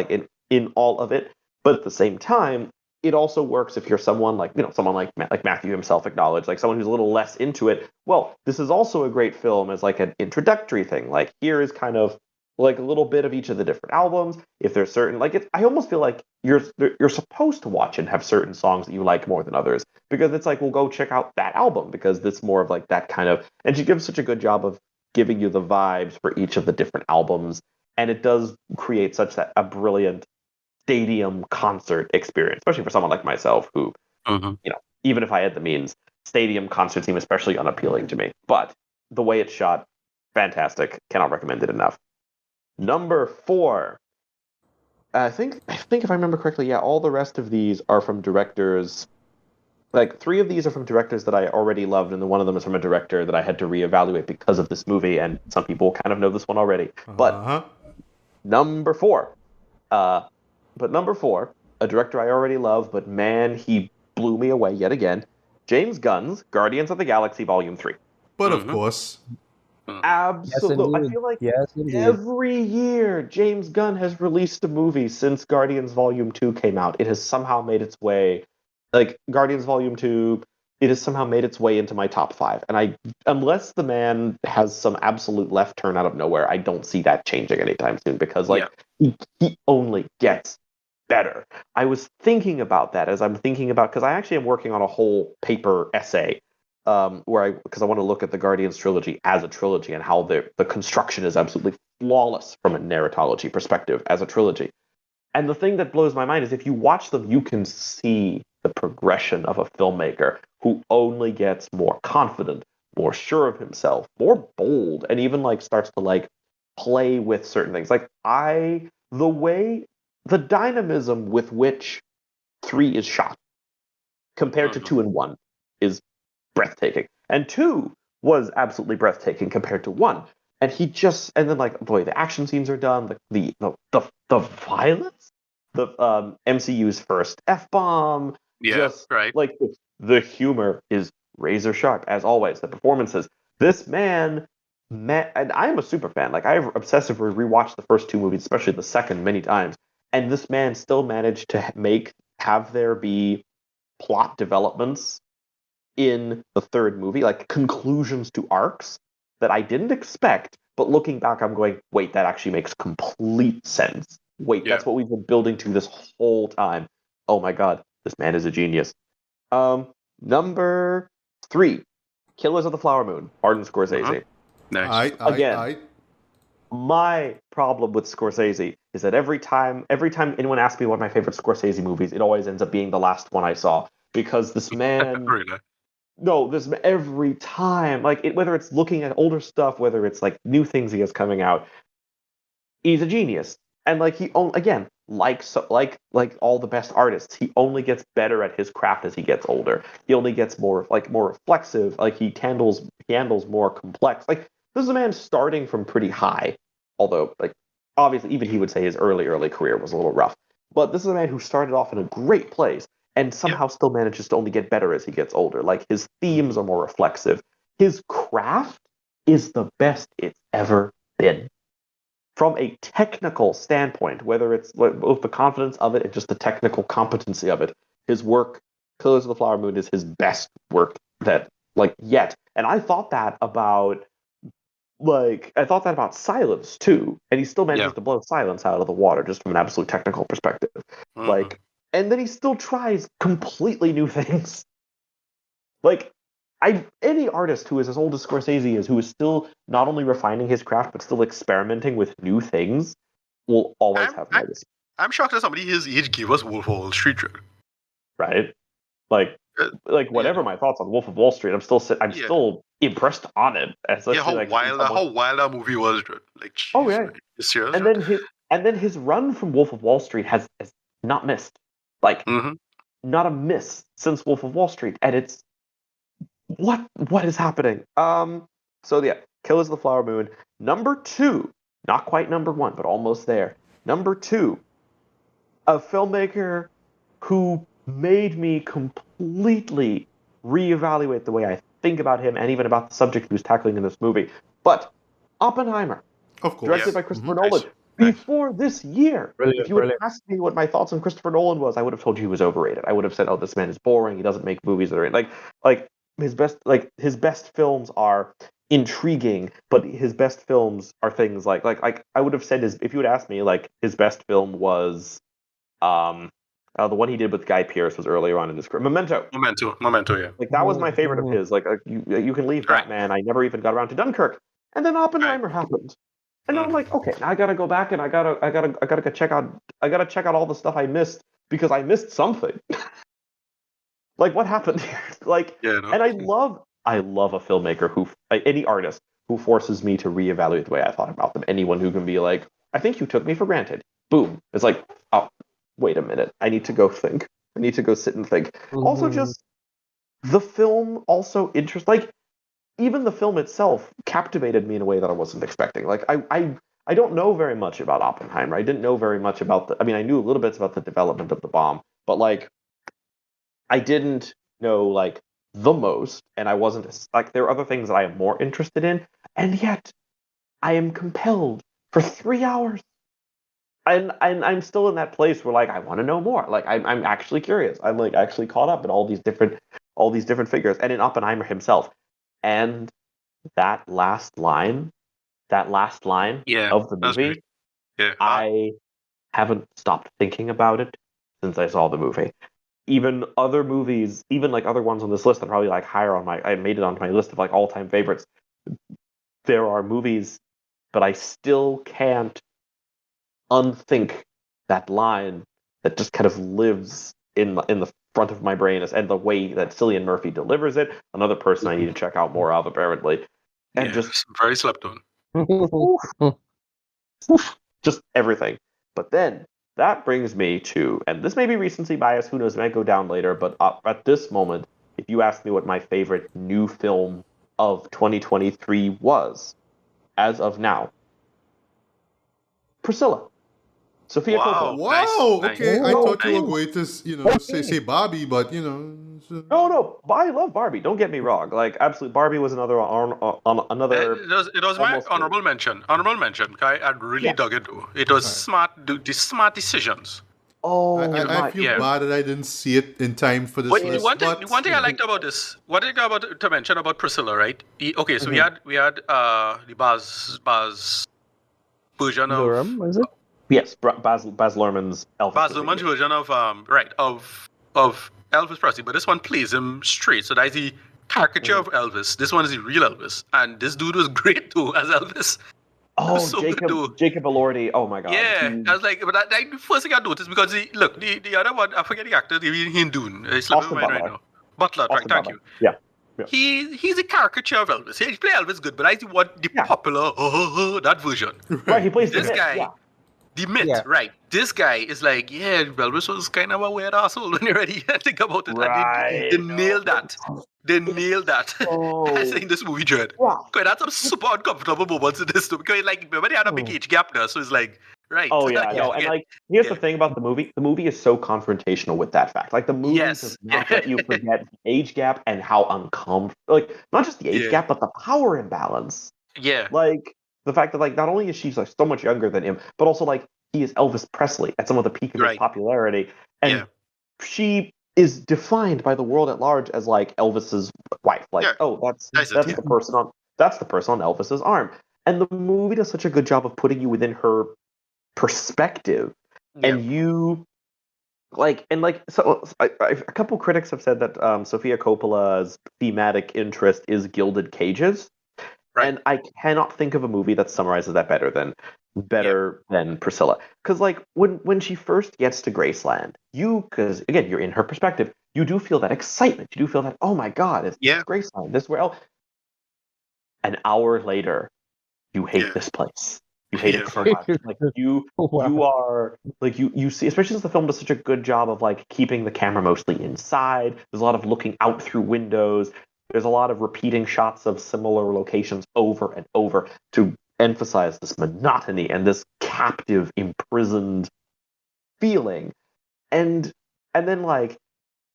in all of it. But at the same time, it also works if you're someone like someone like Matthew himself acknowledged, like someone who's a little less into it. Well, this is also a great film as like an introductory thing. Like here is kind of like a little bit of each of the different albums. If there's certain I almost feel like you're supposed to watch and have certain songs that you like more than others because it's like, well, go check out that album because it's more of like that kind of. And she gives such a good job of giving you the vibes for each of the different albums, and it does create a brilliant stadium concert experience, especially for someone like myself who, even if I had the means, stadium concerts seem especially unappealing to me. But the way it's shot, fantastic. Cannot recommend it enough. Number 4. I think if I remember correctly, yeah, all the rest of these are from directors. Like 3 of these are from directors that I already loved, and then one of them is from a director that I had to reevaluate because of this movie. And some people kind of know this one already. But number 4, a director I already love, but man, he blew me away yet again. James Gunn's Guardians of the Galaxy Volume 3. But of course. Absolutely. I feel like every year James Gunn has released a movie since Guardians Volume 2 came out. It has somehow made its way, like Guardians Volume 2, it has somehow made its way into my top 5. And unless the man has some absolute left turn out of nowhere, I don't see that changing anytime soon because he only gets better. I was thinking about that because I actually am working on a whole paper essay because I want to look at the Guardians trilogy as a trilogy and how the construction is absolutely flawless from a narratology perspective as a trilogy. And the thing that blows my mind is if you watch them, you can see the progression of a filmmaker who only gets more confident, more sure of himself, more bold, and even starts to play with certain things. The dynamism with which 3 is shot compared to 2 and 1 is breathtaking. And 2 was absolutely breathtaking compared to 1. And the action scenes are done, the violence, the MCU's first F-bomb, the humor is razor sharp as always. The performances, this man, and I am a super fan. I've obsessively rewatched the first 2 movies, especially the second, many times, and this man still managed to have there be plot developments in the 3rd movie, conclusions to arcs that I didn't expect, but looking back, I'm going, wait, that actually makes complete sense. Wait, that's what we've been building to this whole time. Oh my god, this man is a genius. Number 3, Killers of the Flower Moon, Martin Scorsese. Nice. Again, my problem with Scorsese is that every time anyone asks me what my favorite Scorsese movies, it always ends up being the last one I saw because this man No, this every time, like whether it's looking at older stuff, whether it's like new things he has coming out, he's a genius. And like again, like all the best artists, he only gets better at his craft as he gets older. He only gets more reflexive. Like he handles more complex. Like this is a man starting from pretty high, although like obviously even he would say his early career was a little rough. But this is a man who started off in a great place and somehow still manages to only get better as he gets older. Like his themes are more reflexive. His craft is the best it's ever been. From a technical standpoint, whether it's both the confidence of it and just the technical competency of it, his work, Killers of the Flower Moon, is his best work that yet. And I thought that about Silence too, and he still manages to blow Silence out of the water just from an absolute technical perspective. Mhm. And then he still tries completely new things. Any artist who is as old as Scorsese is, who is still not only refining his craft but still experimenting with new things, will always have my respect. I'm shocked that somebody his age gave us Wolf of Wall Street. Right? Whatever my thoughts on Wolf of Wall Street, I'm still impressed on it. How wild that movie was, dude. Like, geez, oh yeah, like, you serious? and then his run from Wolf of Wall Street has not missed. Not a miss since Wolf of Wall Street, and it's what is happening? So yeah, Killers of the Flower Moon. Number 2, not quite number 1, but almost there. Number 2, a filmmaker who made me completely reevaluate the way I think about him and even about the subject he was tackling in this movie. But Oppenheimer, Of course. directed by Christopher Nolan. Before this year, if you had asked me what my thoughts on Christopher Nolan was, I would have told you he was overrated. I would have said, "Oh, this man is boring. He doesn't make movies that are like his best films are intriguing, but his best films are things like I would have said if you had asked me his best film was the one he did with Guy Pearce was earlier on in his career, Memento, yeah. That was my favorite of his. You can leave that, man. I never even got around to Dunkirk, and then Oppenheimer happened. And I'm like, okay, now I gotta go back and I gotta check out all the stuff I missed because I missed something. What happened here? And I love a filmmaker any artist who forces me to reevaluate the way I thought about them. Anyone who can be like, I think you took me for granted. Boom. It's like, oh, wait a minute. I need to go think. I need to go sit and think. Mm-hmm. Also, just the film also even the film itself captivated me in a way that I wasn't expecting. I don't know very much about Oppenheimer. I didn't know very much about I knew a little bit about the development of the bomb, but I didn't know the most, and I wasn't there are other things that I am more interested in, and yet I am compelled for 3 hours. And I'm still in that place where I want to know more. I'm actually curious. I'm actually caught up in all these different figures, and in Oppenheimer himself. And that last line of the movie, I haven't stopped thinking about it since I saw the movie. Even other movies, even other ones on this list that are probably higher on I made it onto my list of all-time favorites. There are movies, but I still can't unthink that line that just kind of lives in the front of my brain, and the way that Cillian Murphy delivers it. Another person I need to check out more of, apparently. And just very slept on. Just everything. But then that brings me to, and this may be recency bias, who knows, it might go down later, but at this moment, if you ask me what my favorite new film of 2023 was, as of now, Priscilla. Sophia Coppola. Wow. Nice. Okay. I thought you were going to, say Barbie, but No. I love Barbie. Don't get me wrong. Absolutely, Barbie was another. It was my honorable mention. I really dug it though. It was smart decisions. Oh, I feel bad that I didn't see it in time for this list. One thing I liked about this, to mention about Priscilla, right? We had the Baz version of Luhrmann, was it? Yes, Baz Luhrmann's Elvis. Baz Luhrmann's version of Elvis Presley, but this one plays him straight. So that's the caricature of Elvis. This one is the real Elvis, and this dude was great too as Elvis. Oh, so Jacob Elordi. Oh my god. Yeah, I was but the first thing I noticed because the other one, I forget the actor, Hindu. It's slipping my mind right now. Butler, right? Thank you. Yeah. Yeah. he's a caricature of Elvis. He play Elvis good, but I want the Yeah. popular that version. Right, he plays This the myth, guy, yeah. the myth, Yeah. right? This guy is like, yeah, Elvis was kind of a weird asshole when you're ready to think about it. Right. And they nailed that. They nailed that. Oh. I think this movie, Dread. Wow. Because that's some super uncomfortable moments in this too. Because like, remember they had a big age gap there, so it's like, right. Oh yeah, no, and like here's the thing about the movie. The movie is so confrontational with that fact. Like the movie does not let you forget the age gap and how uncomfortable. Like not just the age gap, but the power imbalance. Yeah. Like the fact that like not only is she like so much younger than him, but also like he is Elvis Presley at some of the peak of his popularity, and she is defined by the world at large as like Elvis's wife. Like, oh, that's the person on Elvis's arm. And the movie does such a good job of putting you within her perspective, and you so a couple critics have said that Sofia Coppola's thematic interest is gilded cages, and I cannot think of a movie that summarizes that better than Priscilla. Because like when she first gets to Graceland, because again you're in her perspective, you do feel that excitement, you do feel that, oh my god, it's Graceland, this where an hour later you hate this place. You hate it so much. Like you are like you see, especially since the film does such a good job of like keeping the camera mostly inside. There's a lot of looking out through windows. There's a lot of repeating shots of similar locations over and over to emphasize this monotony and this captive, imprisoned feeling. And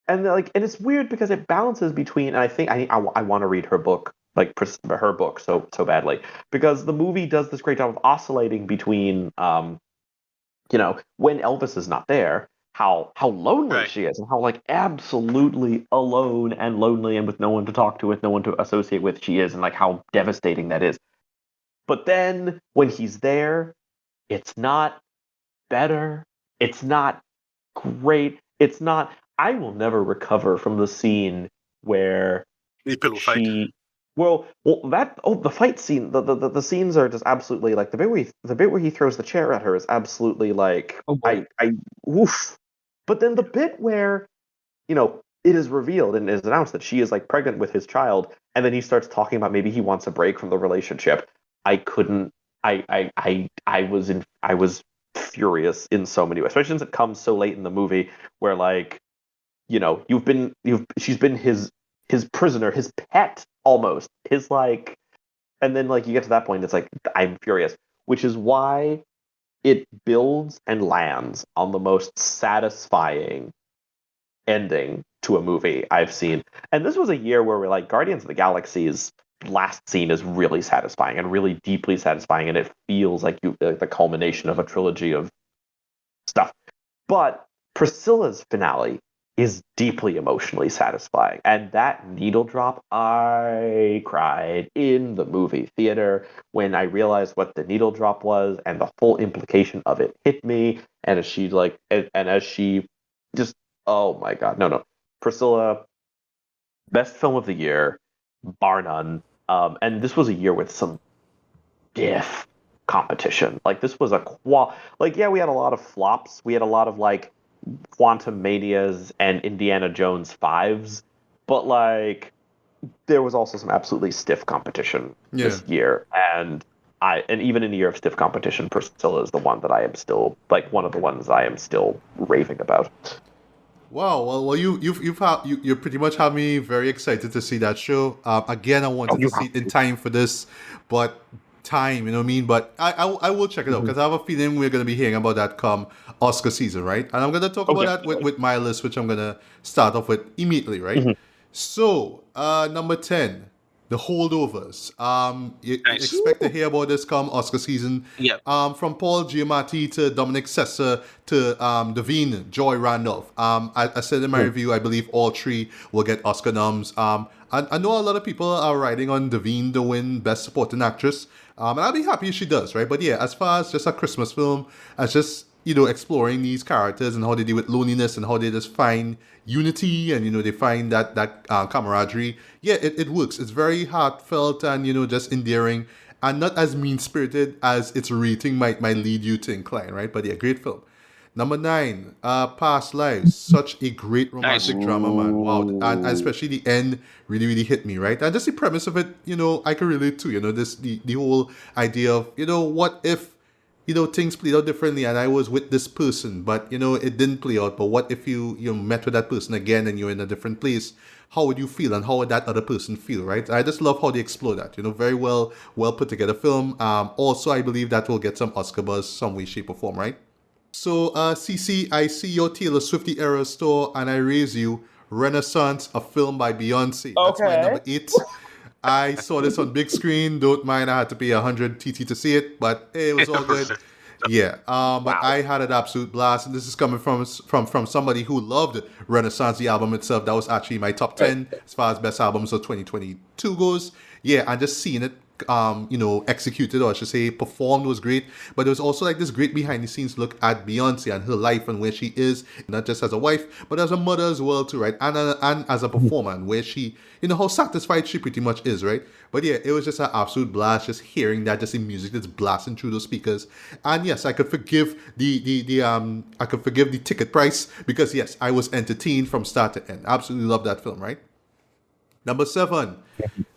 it's weird because it balances between. And I think I want to read her book. Like her book so badly, because the movie does this great job of oscillating between when Elvis is not there, how lonely she is, and how like absolutely alone and lonely and with no one to talk to, with no one to associate with she is, and like how devastating that is. But then when he's there, it's not better, it's not great, it's not. I will never recover from the scene where she. Well, the fight scene, the scenes are just absolutely like the bit where he throws the chair at her is absolutely like woof. But then the bit where, it is revealed and is announced that she is like pregnant with his child, and then he starts talking about maybe he wants a break from the relationship. I was furious in so many ways, especially since it comes so late in the movie where like, she's been his prisoner, his pet almost, his like, and then like you get to that point, it's like I'm furious, which is why it builds and lands on the most satisfying ending to a movie I've seen. And this was a year where we're like Guardians of the Galaxy's last scene is really satisfying and really deeply satisfying, and it feels like the culmination of a trilogy of stuff. But Priscilla's finale is deeply emotionally satisfying. And that needle drop, I cried in the movie theater when I realized what the needle drop was and the full implication of it hit me. And as she as she just, oh my God, no. Priscilla, best film of the year, bar none. And this was a year with some stiff competition. Like this was we had a lot of flops. We had a lot of like Quantum Manias and Indiana Jones 5s, but like there was also some absolutely stiff competition this year, and even in a year of stiff competition, Priscilla is the one that I am still like one of the ones I am still raving about. Wow, well, you pretty much have me very excited to see that show. Again, I wanted to see it in time for this, but time, you know what I mean? But I will check it out because I have a feeling we're going to be hearing about that come Oscar season, right? And I'm going to talk about that with my list, which I'm going to start off with immediately, right? So, number 10, The Holdovers. You expect to hear about this come Oscar season. From Paul Giamatti to Dominic Sessa to Devine Joy Randolph. I said in my review, I believe all three will get Oscar noms. I know a lot of people are riding on Devine to win Best Supporting Actress. And I'll be happy if she does, right? But yeah, as far as just a Christmas film, as just, exploring these characters and how they deal with loneliness and how they just find unity and, they find that camaraderie. Yeah, it works. It's very heartfelt and, just endearing and not as mean-spirited as its rating might lead you to incline, right? But yeah, great film. Number 9, Past Lives. Such a great romantic Nice. drama, man. Wow. And Ooh. especially the end really, really hit me, right? And just the premise of it, I can relate to, the whole idea of, what if, things played out differently and I was with this person, but, it didn't play out. But what if you met with that person again and you're in a different place? How would you feel and how would that other person feel, right? I just love how they explore that, very well put together film. Also, I believe that will get some Oscar buzz some way, shape, or form, right? So, CC, I see your Taylor Swifty era store and I raise you Renaissance, a film by Beyonce. That's my Okay. number 8. I saw this on big screen. Don't mind, I had to pay 100 TT to see it, but hey, it was all good. Yeah, but I had an absolute blast, and this is coming from somebody who loved Renaissance, the album itself. That was actually my top 10 as far as best albums of 2022 goes. Yeah, and just seeing it, executed, or I should say performed, was great. But there was also like this great behind the scenes look at Beyonce and her life and where she is, not just as a wife, but as a mother as well too, right? And as a performer, and where she, how satisfied she pretty much is, right? But yeah, it was just an absolute blast just hearing that, just the music that's blasting through those speakers. And yes, I could forgive the ticket price because yes, I was entertained from start to end. Absolutely love that film, right? Number 7,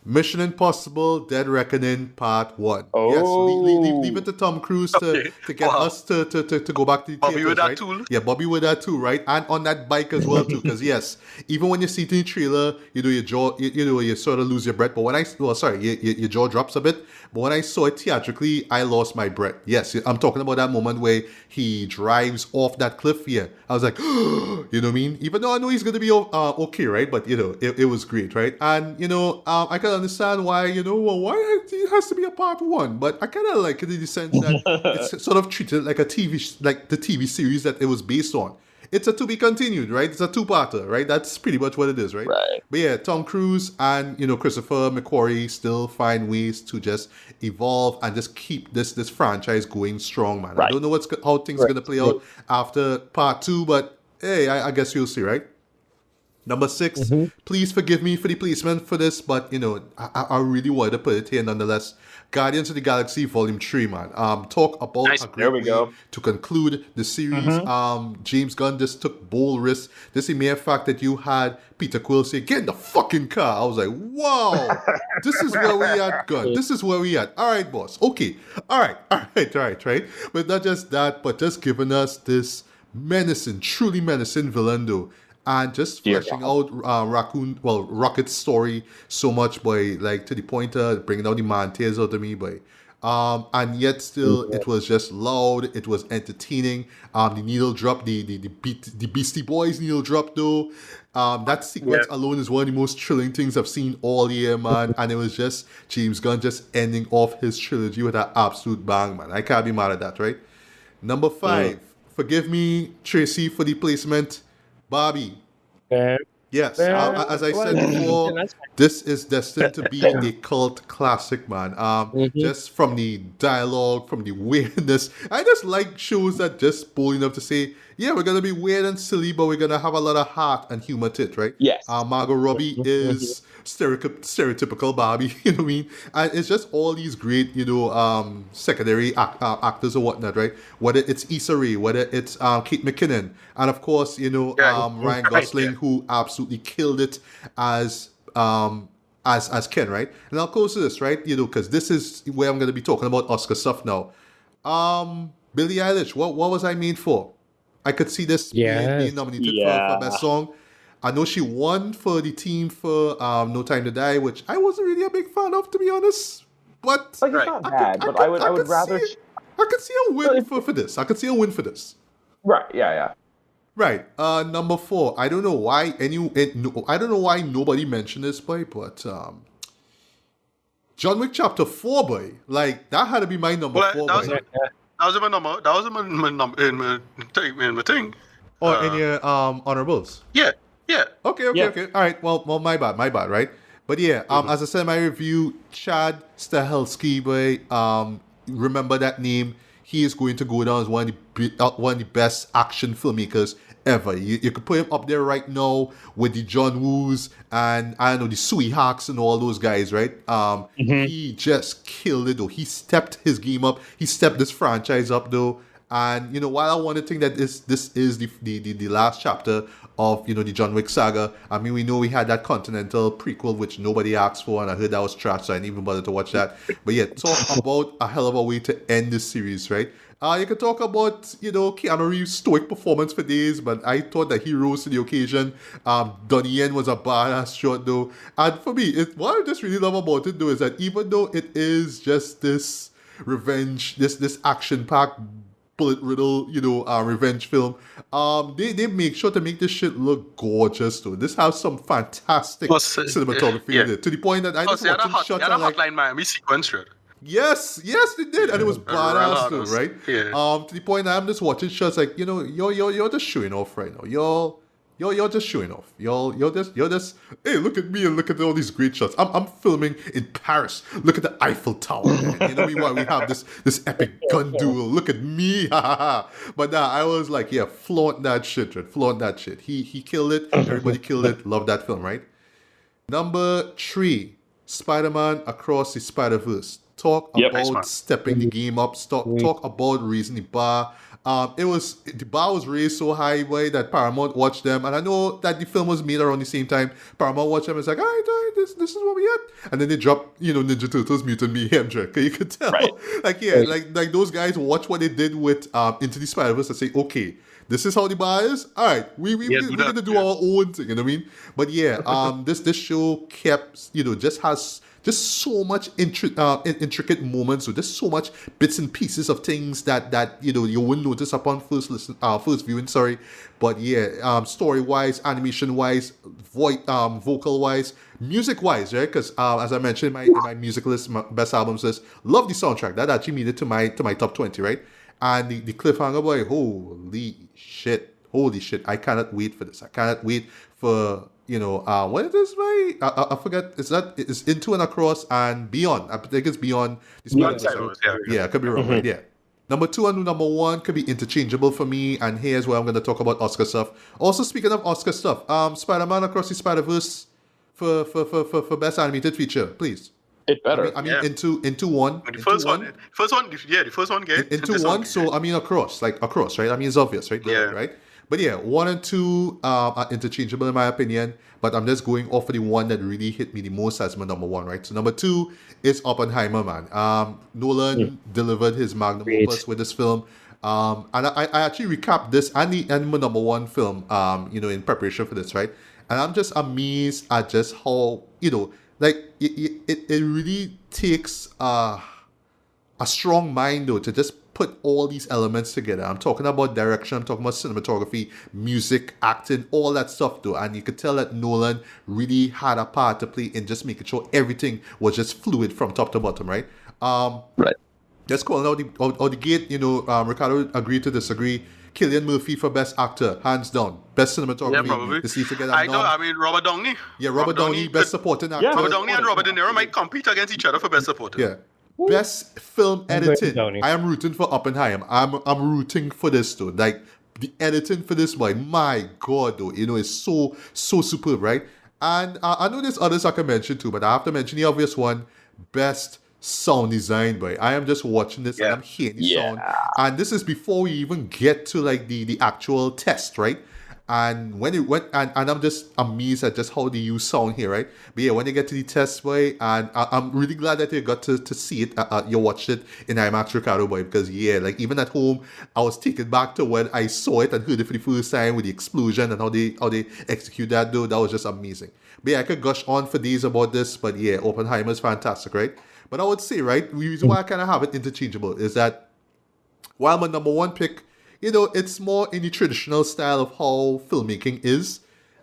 Mission Impossible: Dead Reckoning Part 1. Oh. Yes, leave it to Tom Cruise to get us to go back to the Bobby theaters, with that right? tool. Yeah, Bobby with that too, right? And on that bike as well too, because yes, even when you see it in the trailer, your jaw, you sort of lose your breath. But when your jaw drops a bit. But when I saw it theatrically, I lost my breath. Yes, I'm talking about that moment where he drives off that cliff. Yeah, I was like, you know what I mean? Even though I know he's gonna be okay, right? But it was great, right? And I can understand why why it has to be a part 1, but I kind of like it in the sense that it's sort of treated like a like the TV series that it was based on. It's a to be continued, right? It's a 2-parter, right? That's pretty much what it is, right? Right. But yeah, Tom Cruise and Christopher McQuarrie still find ways to just evolve and just keep this franchise going strong, man. Right. I don't know how things are gonna play out after part 2, but hey, I guess you'll see, right? Number 6, please forgive me for the placement for this, but I really wanted to put it here nonetheless. Guardians of the Galaxy Volume 3, man. Talk about Nice. a great There we way go. to conclude the series. James Gunn just took bold risks. Just the mere fact that you had Peter Quill say, "Get in the fucking car." I was like, wow, this is where we at, Gunn. This is where we at. All right, boss. Okay. All right. But not just that, but just giving us this truly menacing villain though. And just Dear fleshing out Rocket's story so much, boy, like to the point of bringing out the man tears out of me, boy. And yet still, it was just loud. It was entertaining. The needle drop, the Beastie Boys needle drop though. That sequence alone is one of the most thrilling things I've seen all year, man. And it was just James Gunn just ending off his trilogy with an absolute bang, man. I can't be mad at that, right? Number 5, forgive me, Tracy, for the placement. Barbie. Yes, as I said before, this is destined to be a cult classic, man. Just from the dialogue, from the weirdness. I just like shows that just bold enough to say, yeah, we're gonna be weird and silly, but we're gonna have a lot of heart and humor to it, right? Yes. Margot Robbie is stereotypical Barbie, you know what I mean? And it's just all these great, secondary actors or whatnot, right? Whether it's Issa Rae, whether it's Kate McKinnon, and of course, Ryan Gosling, who absolutely killed it as Ken, right? And I'll close to this, right? Because this is where I'm going to be talking about Oscar stuff now. Billie Eilish, what was I made for? I could see this being nominated for best song. I know she won for the team for No Time to Die, which I wasn't really a big fan of, to be honest. But Like, it's not bad, but I would rather. I could see a win for this. I could see a win for this. Right. Yeah. Right. Number 4. I don't know why nobody mentioned this, boy, but John Wick Chapter 4, boy. Like, that had to be my number 4, boy. That was my number. That was my number in my thing. Or in your honorables. Yeah. Okay. All right. Well, my bad, right? But yeah, as I said in my review, Chad Stahelski, boy, remember that name. He is going to go down as one of the best action filmmakers ever. You could put him up there right now with the John Woos and I don't know, the Sui Hawks and all those guys, right? He just killed it though. He stepped his game up. He stepped this franchise up though. And while I want to think that this is the last chapter of the John Wick saga, I mean, we know we had that Continental prequel which nobody asked for, and I heard that was trash, so I didn't even bother to watch that. But yeah, talk about a hell of a way to end this series, right? You can talk about Keanu Reeves' stoic performance for days, but I thought that he rose to the occasion. Donnie Yen was a badass shot though, and for me, what I just really love about it though is that even though it is just this revenge, this action-packed bullet riddle, revenge film. They make sure to make this shit look gorgeous though. This has some fantastic cinematography in it, to the point that I just watching shots and like, Hotline Miami sequence, right? Yes, they did, and it was badass too, right? Yeah. To the point that I'm just watching shots like, you're just showing off right now. You're just showing off. You're just hey, look at me and look at all these great shots. I'm filming in Paris. Look at the Eiffel Tower, man. Meanwhile we have this epic gun duel. Look at me. But nah, I was like, yeah, flaunt that shit, right? Flaunt that shit. He killed it. Everybody killed it. Love that film, right? Number 3, Spider-Man Across the Spider-Verse. Talk about stepping the game up. Talk about raising the bar. The bar was raised so high, boy, that Paramount watched them, and I know that the film was made around the same time. Paramount watched them and it's like, all right, this is what we at, and then they dropped, Ninja Turtles Mutant Mayhem, you could tell, right. like those guys watch what they did with Into the Spider-Verse and say, okay, this is how the bar is. All right, we're gonna do our own thing. You know what I mean? But yeah, this show kept, just has just so much intricate moments. So there's so much bits and pieces of things that you wouldn't notice upon first viewing. Sorry, but yeah, story wise, animation wise, vocal wise, music wise, right? Because as I mentioned in my music list, my best albums list, love the soundtrack. That actually made it to my top 20, right? And the cliffhanger, boy, holy shit, I cannot wait for this. I cannot wait for what it is, right? I forget. It's Into and Across and Beyond. I think it's Beyond. Yeah, I could be wrong, right? Yeah. Number 2 and number 1 could be interchangeable for me, and here's where I'm going to talk about Oscar stuff. Also, speaking of Oscar stuff, Spider-Man Across the Spider-Verse for best animated feature, please. It better. I mean, Into one. The first one, get Into one. So I mean, across, right? I mean, it's obvious, right? Yeah. Right. But yeah, 1 and 2 are interchangeable in my opinion. But I'm just going off of the one that really hit me the most as my number 1, right? So number 2 is Oppenheimer, man. Nolan delivered his magnum opus with this film. And I actually recapped this and my number 1 film, in preparation for this, right? And I'm just amazed at just how, it really takes a strong mind, though, to just put all these elements together. I'm talking about direction, I'm talking about cinematography, music, acting, all that stuff, though. And you could tell that Nolan really had a part to play in just making sure everything was just fluid from top to bottom, right? Right. Just calling out the gate, Ricardo agreed to disagree. Cillian Murphy for Best Actor, hands down. Best cinematography. Yeah, probably. I mean, Robert Downey. Yeah, Robert Downey, Best Supporting Actor. Yeah, Robert Downey and Robert De Niro might compete against each other for Best Supporting. Yeah. Best film editing. I am rooting for Oppenheimer. I'm rooting for this though. Like the editing for this boy, my God though, it's so superb, right? And I know there's others I can mention too, but I have to mention the obvious one: Best sound design, boy. I am just watching this and I'm hearing the sound. And this is before we even get to like the actual test, right? And when it went, and I'm just amazed at just how they use sound here, right? But yeah, when you get to the test, boy, and I'm really glad that you got to see it, you watched it in IMAX, Ricardo, boy, because yeah, like even at home, I was taken back to when I saw it and heard it for the first time with the explosion and how they execute that, though. That was just amazing. But yeah, I could gush on for days about this, but yeah, Oppenheimer is fantastic, right? But I would say, right, the reason why I kind of have it interchangeable is that while my number 1 pick, it's more in the traditional style of how filmmaking is,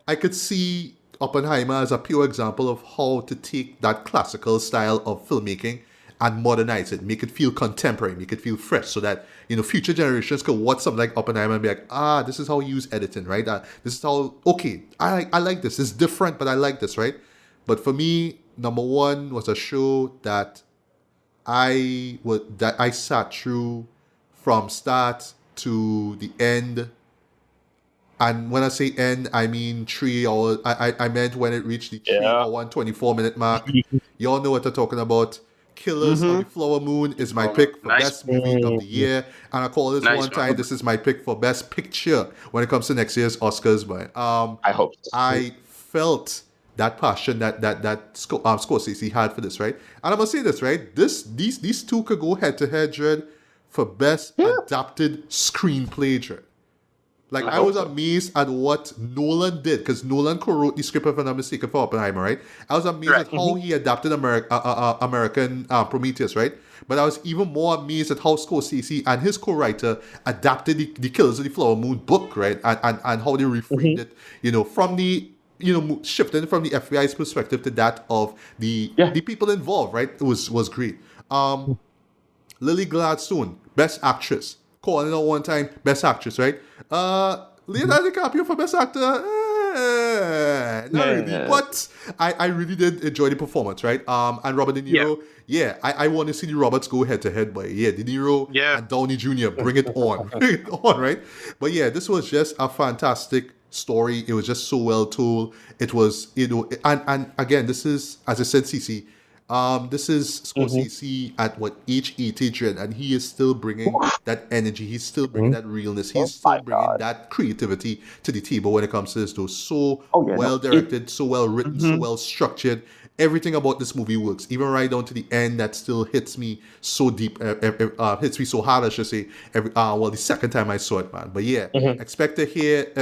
I could see Oppenheimer as a pure example of how to take that classical style of filmmaking and modernize it, make it feel contemporary, make it feel fresh, so that, future generations could watch something like Oppenheimer and be like, this is how we use editing, right? This is how, okay, I like this. It's different, but I like this, right? But for me, number 1 was a show that I sat through from start to the end. And when I say end, I mean 3 hours. I meant when it reached the 3 hour and 24-minute mark. You all know what I'm talking about. Killers of the Flower Moon is my pick for nice. best movie of the year. And I call this Nice, one time, man. this is my pick for best picture when it comes to next year's Oscars. But I hope so. I felt that passion that Scorsese had for this, right? And I'm gonna say this, right? These two could go head to head, Dread, for best adapted screenplay, Dread. Like, I was amazed at what Nolan did, because Nolan co-wrote the script, if I'm not mistaken, for Oppenheimer, right? I was amazed at how he adapted American Prometheus, right? But I was even more amazed at how Scorsese and his co-writer adapted the Killers of the Flower Moon book, right? And how they reframed it, from the, shifting from the FBI's perspective to that of the people involved, right? It was great. Lily Gladstone, Best Actress. Calling out one time, Best Actress, right? Leonardo DiCaprio for Best Actor, not really, but I really did enjoy the performance, right? And Robert De Niro, I want to see the Roberts go head to head, but De Niro and Downey Jr., bring it on, right? But this was just a fantastic story. It was just so well told. It was, and again, this is, as I said, CC, this is Scorsese at age 80, and he is still bringing that energy. He's still bringing that realness. He's still bringing that creativity to the table when it comes to this. Though well directed, so well written, so well structured. Everything about this movie works, even right down to the end. That still hits me so deep, hits me so hard, I should say. The second time I saw it, man. But expect to hear.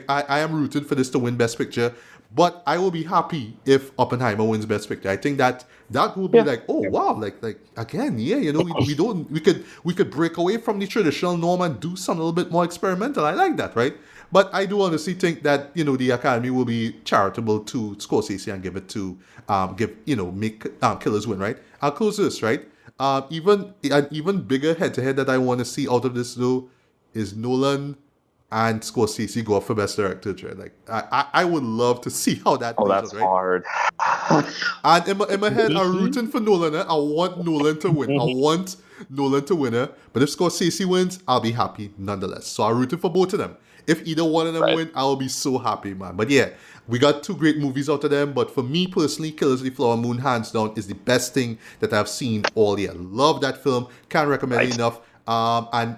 I am rooted for this to win Best Picture. But I will be happy if Oppenheimer wins Best Picture. I think that will be like, oh wow, like again, we could break away from the traditional norm and do something a little bit more experimental. I like that, right? But I do honestly think that the Academy will be charitable to Scorsese and give it to make Killers win, right? I'll close this, right? Even an even bigger head to head that I want to see out of this though is Nolan and Scorsese go up for Best Director, right? Like, I would love to see how that plays that's out, right? hard. And in my head, I'm rooting for Nolan. I want Nolan to win. But if Scorsese wins, I'll be happy nonetheless. So I'm rooting for both of them. If either one of them win, I'll be so happy, man. But we got two great movies out of them. But for me personally, Killers of the Flower Moon, hands down, is the best thing that I've seen all year. Love that film. Can't recommend it enough. And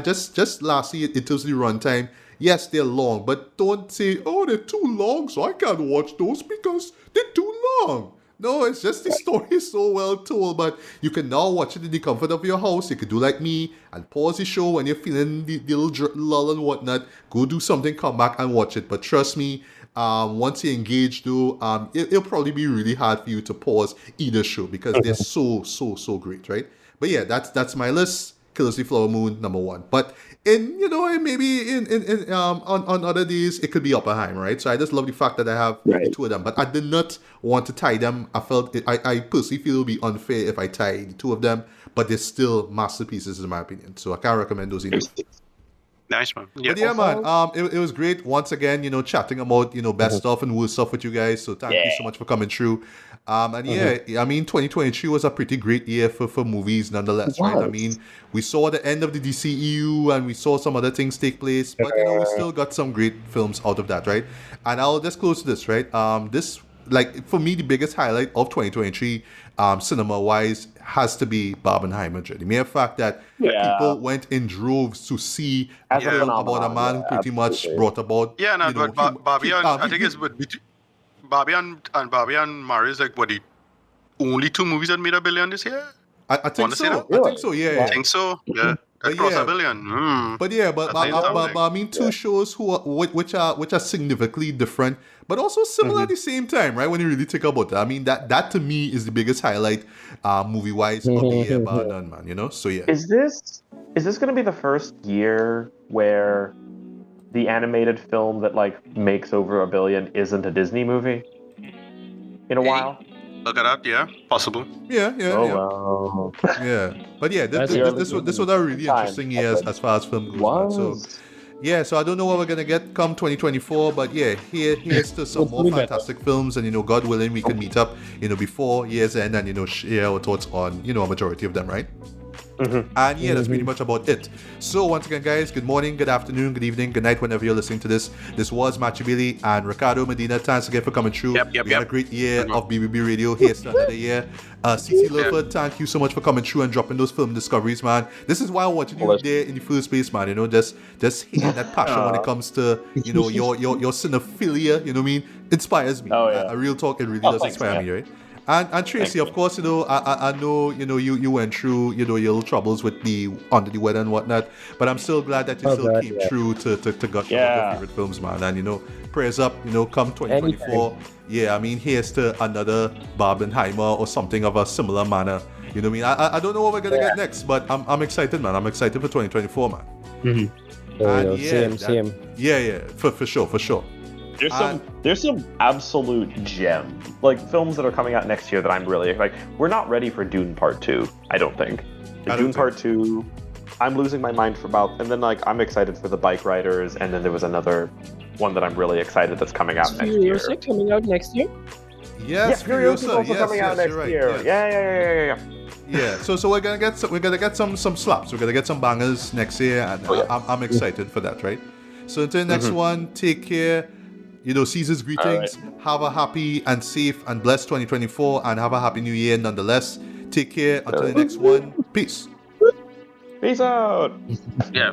just lastly, in terms of the runtime, yes, they're long, but don't say, oh, they're too long, so I can't watch those because they're too long. No, it's just the story is so well told, but you can now watch it in the comfort of your house. You could do like me and pause the show when you're feeling the little lull and whatnot. Go do something, come back and watch it. But trust me, once you're engaged, though, it'll probably be really hard for you to pause either show because they're so great, right? But that's my list. Killers of the Flower Moon, number one. But maybe on other days it could be Oppenheimer, right? So I just love the fact that I have the two of them. But I did not want to tie them. I personally feel it would be unfair if I tie the two of them. But they're still masterpieces in my opinion. So I can't recommend those either. Nice, man. But man, it was great once again, chatting about, best stuff and worst stuff with you guys. So thank you so much for coming through. I mean, 2023 was a pretty great year for movies nonetheless, right? I mean, we saw the end of the DCEU and we saw some other things take place, but, we still got some great films out of that, right? And I'll just close this, right? This, like, for me, the biggest highlight of 2023, cinema-wise, has to be Barbenheimer. The mere fact that people went in droves to see a film about a man who pretty much brought about... Yeah, no, but Barbie and... I think it's... Barbie and Mario is like, what, the only two movies that made $1 billion this year? I think so. I think so, yeah. I think so, yeah. Across $1 billion. But I mean, two shows which are significantly different, but also similar at the same time, right? When you really think about that, I mean, that to me is the biggest highlight, movie-wise, of the year, bar none, man. So yeah. Is this going to be the first year where the animated film that makes over $1 billion isn't a Disney movie? In a while. Look at that, yeah, possible. Yeah. Wow. Yeah, but this was a really interesting year as far as film goes. So I don't know what we're gonna get come 2024, but here's to some more fantastic films, and God willing, we can meet up, before year's end, and share our thoughts on a majority of them, right? And yeah, that's pretty much about it. So once again, guys, good morning, good afternoon, good evening, good night, whenever you're listening to this. This was Machi Billy and Ricardo Medina. Thanks again for coming through. We had a great year of BBB Radio. Here's to another year. CC Lurford, thank you so much for coming through and dropping those film discoveries, man. This is why I wanted you there in the first place, man. You know, just hearing that passion when it comes to, you know, your cinephilia, you know what I mean, inspires me. A real talk, it really does inspire me, right? And Tracy, of course, you know, I know, you know, you went through, you know, your little troubles with the under the weather and whatnot, but I'm still glad that you still came through to gush about your favorite films, man. And, you know, prayers up, you know, come 2024. Anytime. Yeah, I mean, here's to another Barbenheimer or something of a similar manner. You know what I mean? I don't know what we're going to get next, but I'm excited, man. I'm excited for 2024, man. Same. Yeah, for sure. There's some absolute gem, like films that are coming out next year that I'm really like. We're not ready for Dune Part 2, I don't think. Dune Part 2, I'm losing my mind for about, and then like I'm excited for the Bike Riders, and then there was another one that I'm really excited that's coming out next year. Furiosa coming out next year? Yes, Furiosa also coming out next year. Yes. Yeah, so we're gonna get some slaps. We're gonna get some bangers next year, and I'm excited for that, right? So until the next one, take care. You know, Caesar's greetings. Right. Have a happy and safe and blessed 2024, and have a happy new year nonetheless. Take care until the next one. Peace. Peace out. Yeah.